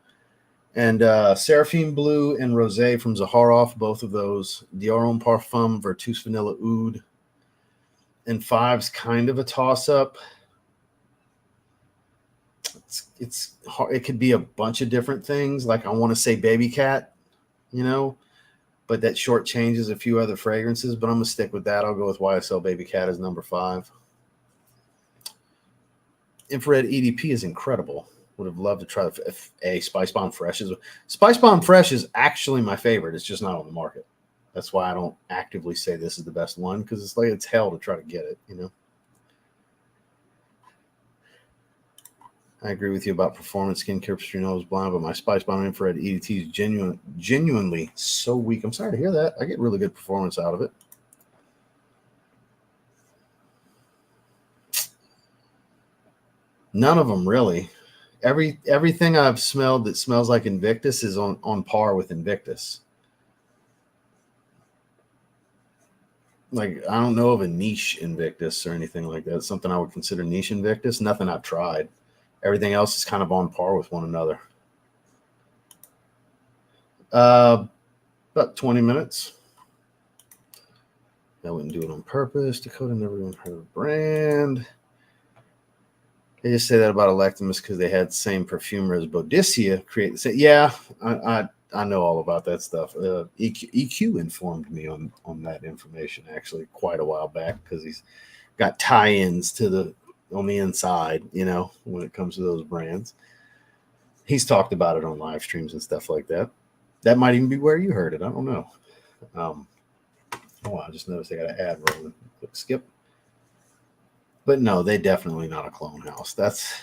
And Seraphine Blue and Rosé from Zaharoff, both of those. Dior Homme Parfum, Vertus Vanilla Oud. And 5's kind of a toss-up. It's hard. It could be a bunch of different things. Like I want to say Baby Cat, you know, but that short changes a few other fragrances. But I'm gonna stick with that. I'll go with YSL Baby Cat as number 5. Infrared EDP is incredible. Would have loved to try Spice Bomb Fresh. Spice Bomb Fresh is actually my favorite. It's just not on the market. That's why I don't actively say this is the best one, because it's like it's hell to try to get it, you know. I agree with you about performance skincare for your nose blind, but my Spice Bomb Infrared EDT is genuinely so weak. I'm sorry to hear that. I get really good performance out of it. None of them really. Everything I've smelled that smells like Invictus is on par with Invictus. Like, I don't know of a niche Invictus or anything like that. Something I would consider niche Invictus. Nothing I've tried. Everything else is kind of on par with one another. About 20 minutes. I wouldn't do it on purpose. Dakota never even heard of brand. They just say that about Electimus because they had the same perfumer as Boadicea create the same. Yeah, I know all about that stuff. EQ informed me on that information actually quite a while back because he's got tie-ins to the on the inside, you know, when it comes to those brands. He's talked about it on live streams and stuff like that. That might even be where you heard it. I don't know. I just noticed they got an ad rolling. Click skip. But no, they definitely not a clone house. That's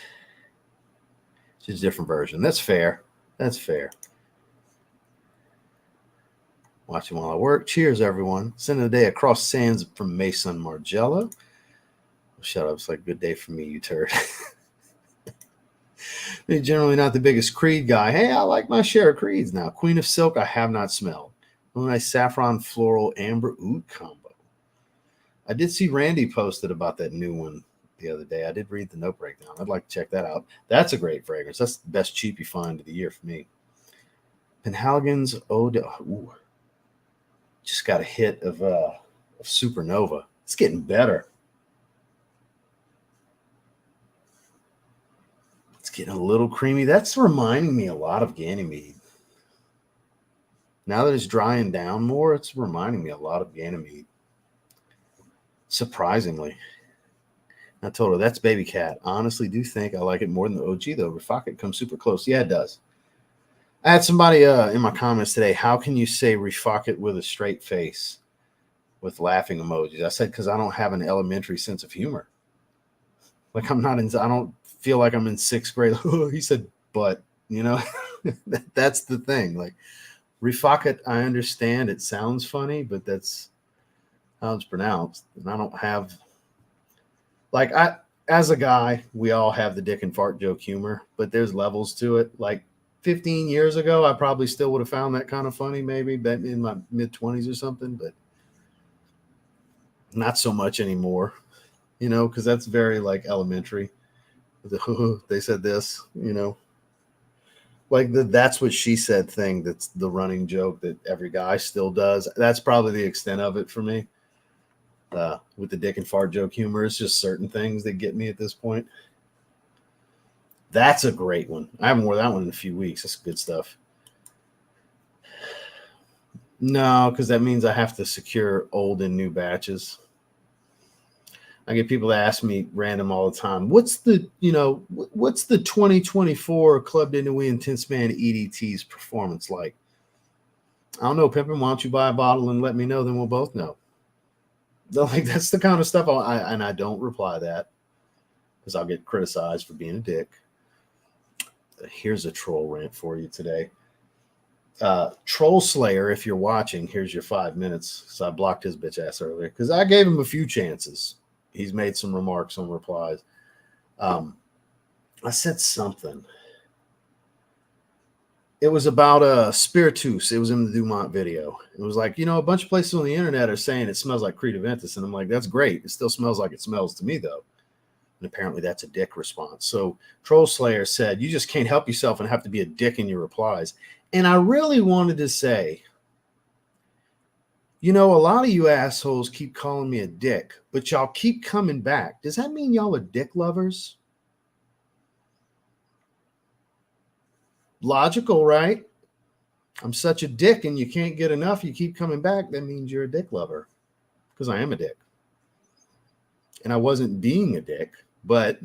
just a different version. That's fair. That's fair. Watching while I work. Cheers, everyone. Send a day across sands from Mason Margella. Shut up. It's like good day for me, you turd. They're generally not the biggest Creed guy. Hey, I like my share of Creeds now. Queen of Silk, I have not smelled. A nice saffron, floral, amber oud combo. I did see Randy posted about that new one the other day. I did read the note breakdown. I'd like to check that out. That's a great fragrance. That's the best cheap you find of the year for me. Penhaligon's Aoud. Ooh. Just got a hit of Supernova. It's getting better. It's getting a little creamy. That's reminding me a lot of Ganymede. Now that it's drying down more, it's reminding me a lot of Ganymede. Surprisingly. I told her, that's Baby Cat. Honestly, do think I like it more than the OG, though. Refocit comes super close. Yeah, it does. I had somebody in my comments today, how can you say Refocit with a straight face with laughing emojis? I said, because I don't have an elementary sense of humor. Like, I don't feel like I'm in sixth grade. He said, but, you know, that's the thing. Like, Refocit, I understand it sounds funny, but that's how it's pronounced. And I don't have, like, as a guy, we all have the dick and fart joke humor, but there's levels to it. Like 15 years ago, I probably still would have found that kind of funny, maybe back in my mid-20s or something, but not so much anymore, you know, because that's very like elementary. They said this, you know. Like that's what she said thing. That's the running joke that every guy still does. That's probably the extent of it for me. With the dick and fart joke humor, it's just certain things that get me at this point. That's a great one. I haven't worn that one in a few weeks. That's good stuff. No, because that means I have to secure old and new batches. I get people that ask me random all the time, what's the 2024 Club de Nuit Intense Man EDT's performance like? I don't know, Pimpin', why don't you buy a bottle and let me know, then we'll both know. Like, that's the kind of stuff I don't reply that because I'll get criticized for being a dick. Here's a troll rant for you today. Troll Slayer, if you're watching, here's your 5 minutes. So I blocked his bitch ass earlier because I gave him a few chances. He's made some remarks on replies. I said something. It was about Spiritus. It was in the Dumont video. It was like, a bunch of places on the internet are saying it smells like Creed Aventus. And I'm like, that's great. It still smells like it smells to me, though. And apparently that's a dick response. So Troll Slayer said, you just can't help yourself and have to be a dick in your replies. And I really wanted to say, a lot of you assholes keep calling me a dick, but y'all keep coming back. Does that mean y'all are dick lovers? Logical, right? I'm such a dick and you can't get enough. You keep coming back. That means you're a dick lover, because I am a dick. And I wasn't being a dick, but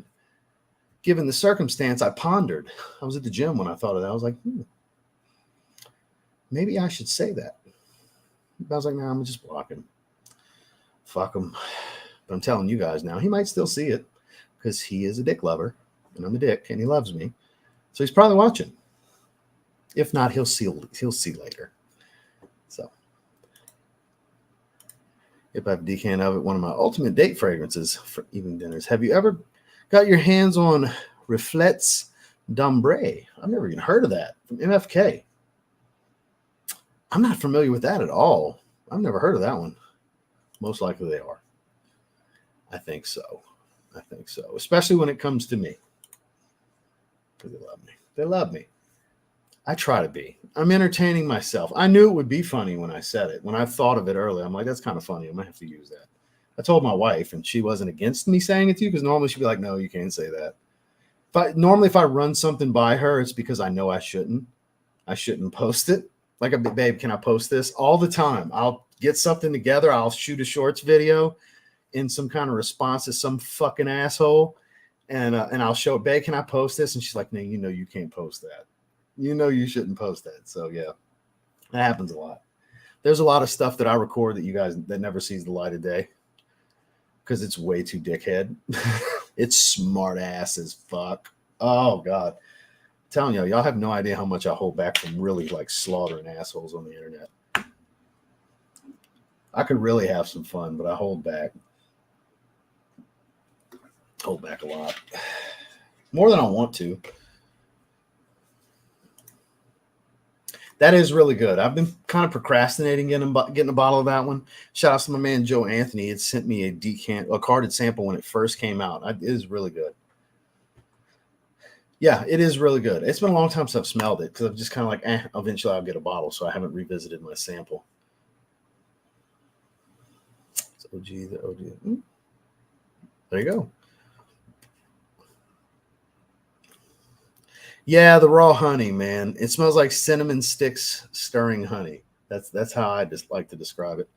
given the circumstance, I pondered. I was at the gym when I thought of that. I was like, maybe I should say that. I was like, nah, I'm just blocking. Fuck him. But I'm telling you guys now, he might still see it because he is a dick lover and I'm a dick and he loves me. So he's probably watching. If not, he'll see later. So if I have a decan of it, one of my ultimate date fragrances for evening dinners. Have you ever got your hands on Reflets d'Ambre? I've never even heard of that from MFK. I'm not familiar with that at all. I've never heard of that one. Most likely they are. I think so. I think so. Especially when it comes to me. Because they love me. They love me. I try to be. I'm entertaining myself. I knew it would be funny when I said it. When I thought of it earlier, I'm like, that's kind of funny. I might have to use that. I told my wife, and she wasn't against me saying it to you, because normally she'd be like, no, you can't say that. Normally, if I run something by her, it's because I know I shouldn't. I shouldn't post it. Like, babe, can I post this? All the time. I'll get something together. I'll shoot a shorts video in some kind of response to some fucking asshole. And I'll show it, babe, can I post this? And she's like, no, you know you can't post that. You know you shouldn't post that. So, yeah, that happens a lot. There's a lot of stuff that I record that you guys that never sees the light of day because it's way too dickhead. It's smart ass as fuck. Oh, God. I'm telling y'all have no idea how much I hold back from really like slaughtering assholes on the internet. I could really have some fun, but I hold back. Hold back a lot. More than I want to. That is really good. I've been kind of procrastinating getting a bottle of that one. Shout out to my man Joe Anthony. It sent me a carded sample when it first came out. It is really good. Yeah, it is really good. It's been a long time since I've smelled it because I'm just kind of like, eventually I'll get a bottle, so I haven't revisited my sample. It's OG, the OG. There you go. Yeah, the raw honey, man. It smells like cinnamon sticks stirring honey. That's how I just like to describe it.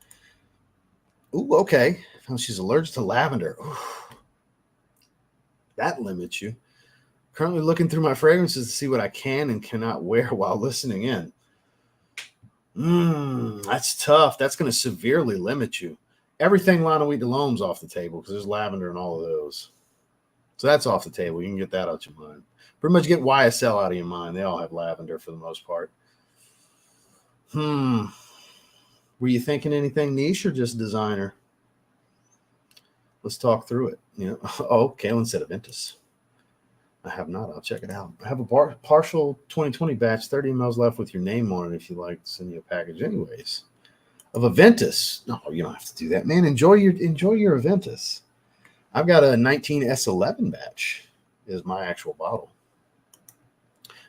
Ooh, okay. Oh, she's allergic to lavender. Ooh. That limits you. Currently looking through my fragrances to see what I can and cannot wear while listening in. That's tough. That's going to severely limit you. Everything Lana Wheat DeLhome's off the table because there's lavender in all of those. So that's off the table. You can get that out your mind. Pretty much get YSL out of your mind. They all have lavender for the most part. Were you thinking anything niche or just designer? Let's talk through it. Oh, Kalen said Aventus. I have not. I'll check it out. I have a partial 2020 batch, 30 mLs left with your name on it if you like to send you a package anyways. Of Aventus. No, you don't have to do that, man. Enjoy your Aventus. I've got a 19S11 batch is my actual bottle.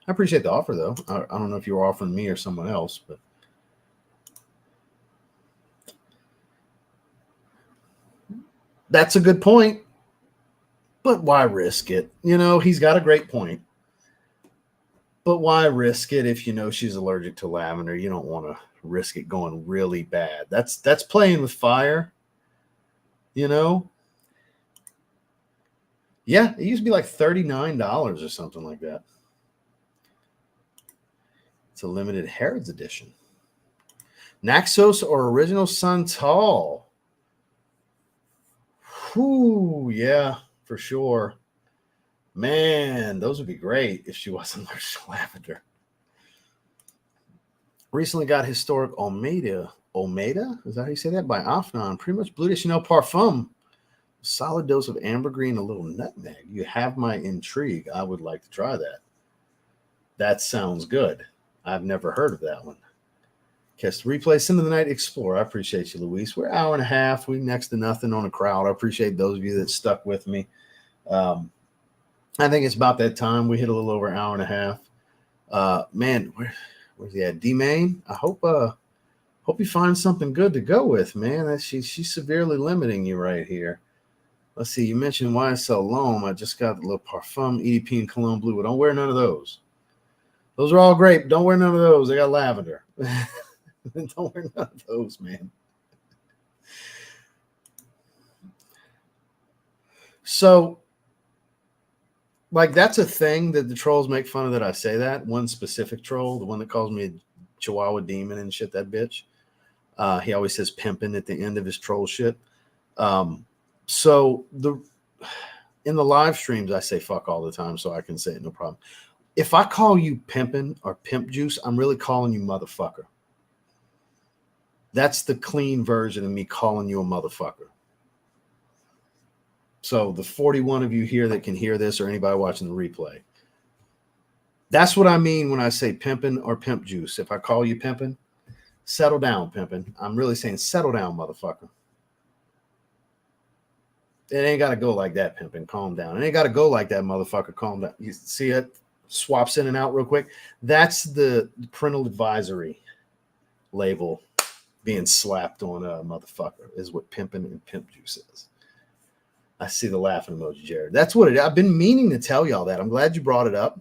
I appreciate the offer, though. I don't know if you were offering me or someone else, but that's a good point. But why risk it? He's got a great point. But why risk it if you know she's allergic to lavender? You don't want to risk it going really bad. That's playing with fire. Yeah, it used to be like $39 or something like that. It's a limited Harrods edition. Naxos or Original Santal? Whew, yeah, for sure. Man, those would be great if she wasn't allergic to lavender. Recently got historic Almeida. Is that how you say that? By Afnan. Pretty much Blue de Chanel Parfum. Solid dose of ambergris, a little nutmeg. You have my intrigue. I would like to try that. That sounds good. I've never heard of that one. Catch the replay. Send to the Night Explorer. I appreciate you, Luis. We're an hour and a half. We next to nothing on a crowd. I appreciate those of you that stuck with me. I think it's about that time. We hit a little over an hour and a half. Man, where's he at? D-Main? I hope you find something good to go with, man. She's severely limiting you right here. Let's see. You mentioned YSL L'Homme. I just got the little Parfum, EDP, and Cologne Blue. Don't wear none of those. Those are all great. But don't wear none of those. They got lavender. Don't wear none of those, man. So, like, that's a thing that the trolls make fun of that I say that. One specific troll, the one that calls me a Chihuahua demon and shit, that bitch. He always says pimping at the end of his troll shit. So in the live streams, I say fuck all the time, so I can say it, no problem. If I call you pimping or pimp juice, I'm really calling you motherfucker. That's the clean version of me calling you a motherfucker. So the 41 of you here that can hear this, or anybody watching the replay, that's what I mean when I say pimping or pimp juice. If I call you pimping, settle down, pimping. I'm really saying settle down, motherfucker. It ain't got to go like that, pimping. Calm down. It ain't got to go like that, motherfucker. Calm down. You see it? Swaps in and out real quick. That's the parental advisory label being slapped on a motherfucker is what pimping and pimp juice is. I see the laughing emoji, Jared. That's what it is. I've been meaning to tell y'all that. I'm glad you brought it up.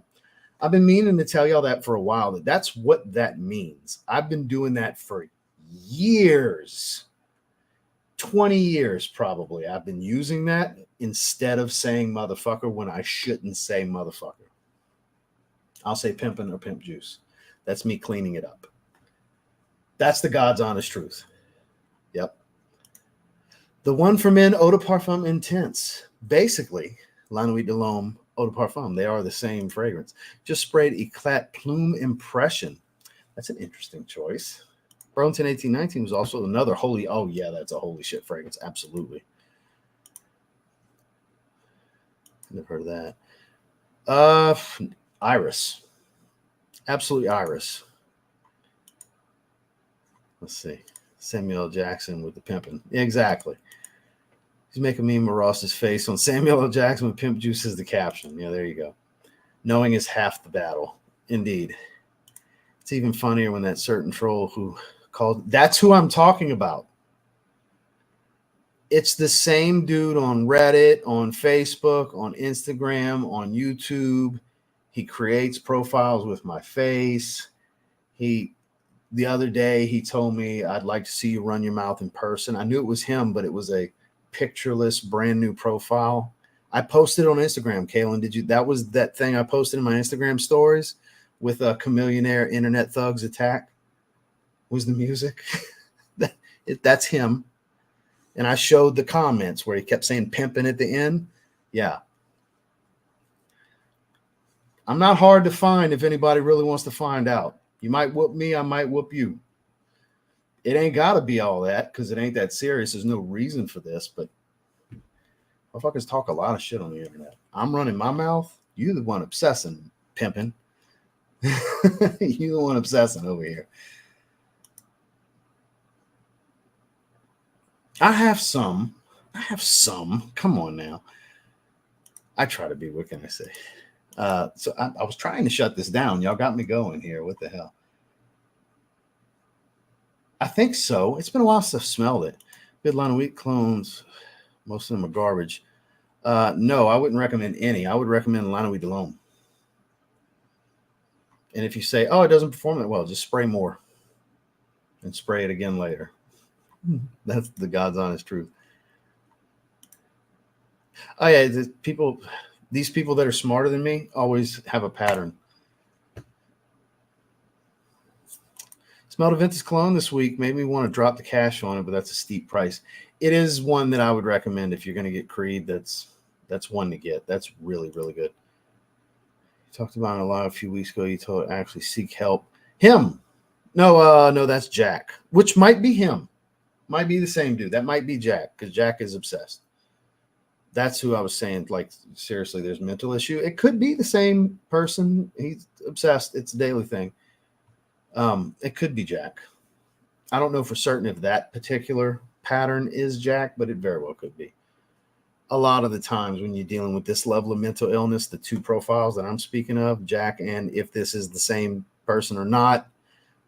I've been meaning to tell y'all that for a while. That's what that means. I've been doing that for years. 20 years probably. I've been using that instead of saying motherfucker when I shouldn't say motherfucker. I'll say pimpin' or pimp juice. That's me cleaning it up. That's the God's honest truth. Yep. The one for men, Eau de Parfum Intense. Basically, La Nuit de l'Homme, Eau de Parfum. They are the same fragrance. Just sprayed Eclat Plume Impression. That's an interesting choice. Burlington 1819 was also another holy. Oh, yeah, that's a holy shit fragrance. Absolutely. Never heard of that. Iris. Absolutely Iris. Let's see. Samuel L. Jackson with the pimping. Exactly. He's making a meme of Ross's face on Samuel L. Jackson with pimp juice as the caption. Yeah, there you go. Knowing is half the battle. Indeed. It's even funnier when that certain troll who called, that's who I'm talking about. It's the same dude on Reddit, on Facebook, on Instagram, on YouTube. He creates profiles with my face. The other day, he told me, I'd like to see you run your mouth in person. I knew it was him, but it was a pictureless, brand new profile. I posted on Instagram, Kaylin. That was that thing I posted in my Instagram stories with a Chameleonaire Internet Thugs attack. Was the music. That's him. And I showed the comments where he kept saying pimping at the end. Yeah. I'm not hard to find if anybody really wants to find out. You might whoop me, I might whoop you. It ain't got to be all that because it ain't that serious. There's no reason for this, but motherfuckers talk a lot of shit on the internet. I'm running my mouth. You the one obsessing, pimping. You the one obsessing over here. I have some. Come on now. I try to be. What can I say? So I was trying to shut this down. Y'all got me going here. What the hell? I think so. It's been a while since I've smelled it. Good line of wheat clones. Most of them are garbage. No, I wouldn't recommend any. I would recommend La Nuit de l'Homme. And if you say, oh, it doesn't perform that well, just spray more and spray it again later. That's the God's honest truth. Oh, yeah. These people that are smarter than me always have a pattern. Smelled a Ventus cologne this week. Made me want to drop the cash on it, but that's a steep price. It is one that I would recommend if you're going to get Creed. That's one to get. That's really, really good. You talked about it a lot a few weeks ago. You told actually seek help. Him. No, that's Jack, which might be him. Might be the same dude. That might be Jack because Jack is obsessed. That's who I was saying. Like, seriously, there's mental issue. It could be the same person. He's obsessed. It's a daily thing. It could be Jack. I don't know for certain if that particular pattern is Jack, but it very well could be. A lot of the times when you're dealing with this level of mental illness, the two profiles that I'm speaking of, Jack, and if this is the same person or not,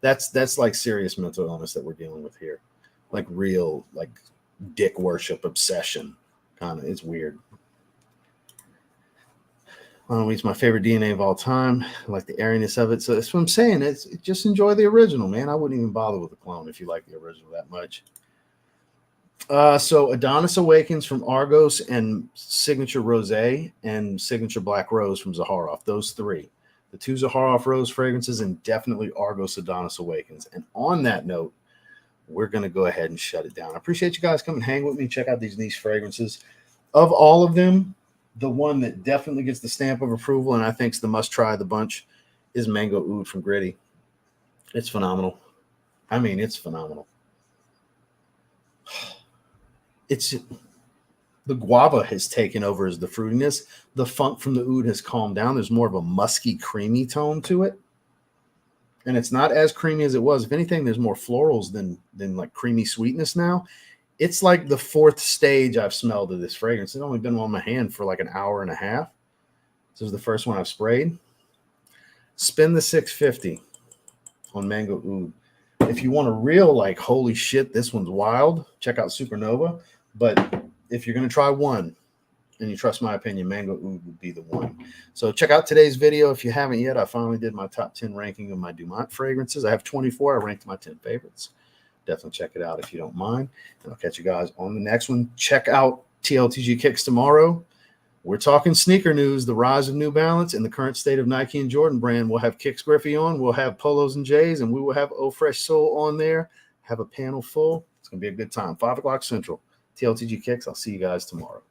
that's like serious mental illness that we're dealing with here. Like real, like dick worship obsession. Kind of, it's weird. It's my favorite DNA of all time. I like the airiness of it. So that's what I'm saying. It's just enjoy the original, man. I wouldn't even bother with the clone if you like the original that much. So Adonis Awakens from Argos and Signature Rosé and Signature Black Rose from Zaharoff. Those three. The two Zaharoff Rose fragrances and definitely Argos Adonis Awakens. And on that note, we're going to go ahead and shut it down. I appreciate you guys coming hang with me. Check out these niche fragrances. Of all of them, the one that definitely gets the stamp of approval and I think is the must-try of the bunch is Mango Oud from Gritti. It's phenomenal. I mean, it's phenomenal. The guava has taken over as the fruitiness. The funk from the oud has calmed down. There's more of a musky, creamy tone to it. And it's not as creamy as it was. If anything, there's more florals than like creamy sweetness now. It's like the fourth stage I've smelled of this fragrance. It's only been on my hand for like an hour and a half. This is the first one I've sprayed. Spend the $6.50 on Mango Oud. If you want a real, like, holy shit, this one's wild, check out Supernova. But if you're going to try one, and you trust my opinion, Mango Oud would be the one. So check out today's video if you haven't yet. I finally did my top 10 ranking of my Dumont fragrances. I have 24. I ranked my 10 favorites. Definitely check it out if you don't mind. And I'll catch you guys on the next one. Check out TLTG Kicks tomorrow. We're talking sneaker news, the rise of New Balance, and the current state of Nike and Jordan brand. We'll have Kicks Griffey on. We'll have Polos and Jays, and we will have Oh Fresh Soul on there. Have a panel full. It's going to be a good time. 5 o'clock Central. TLTG Kicks. I'll see you guys tomorrow.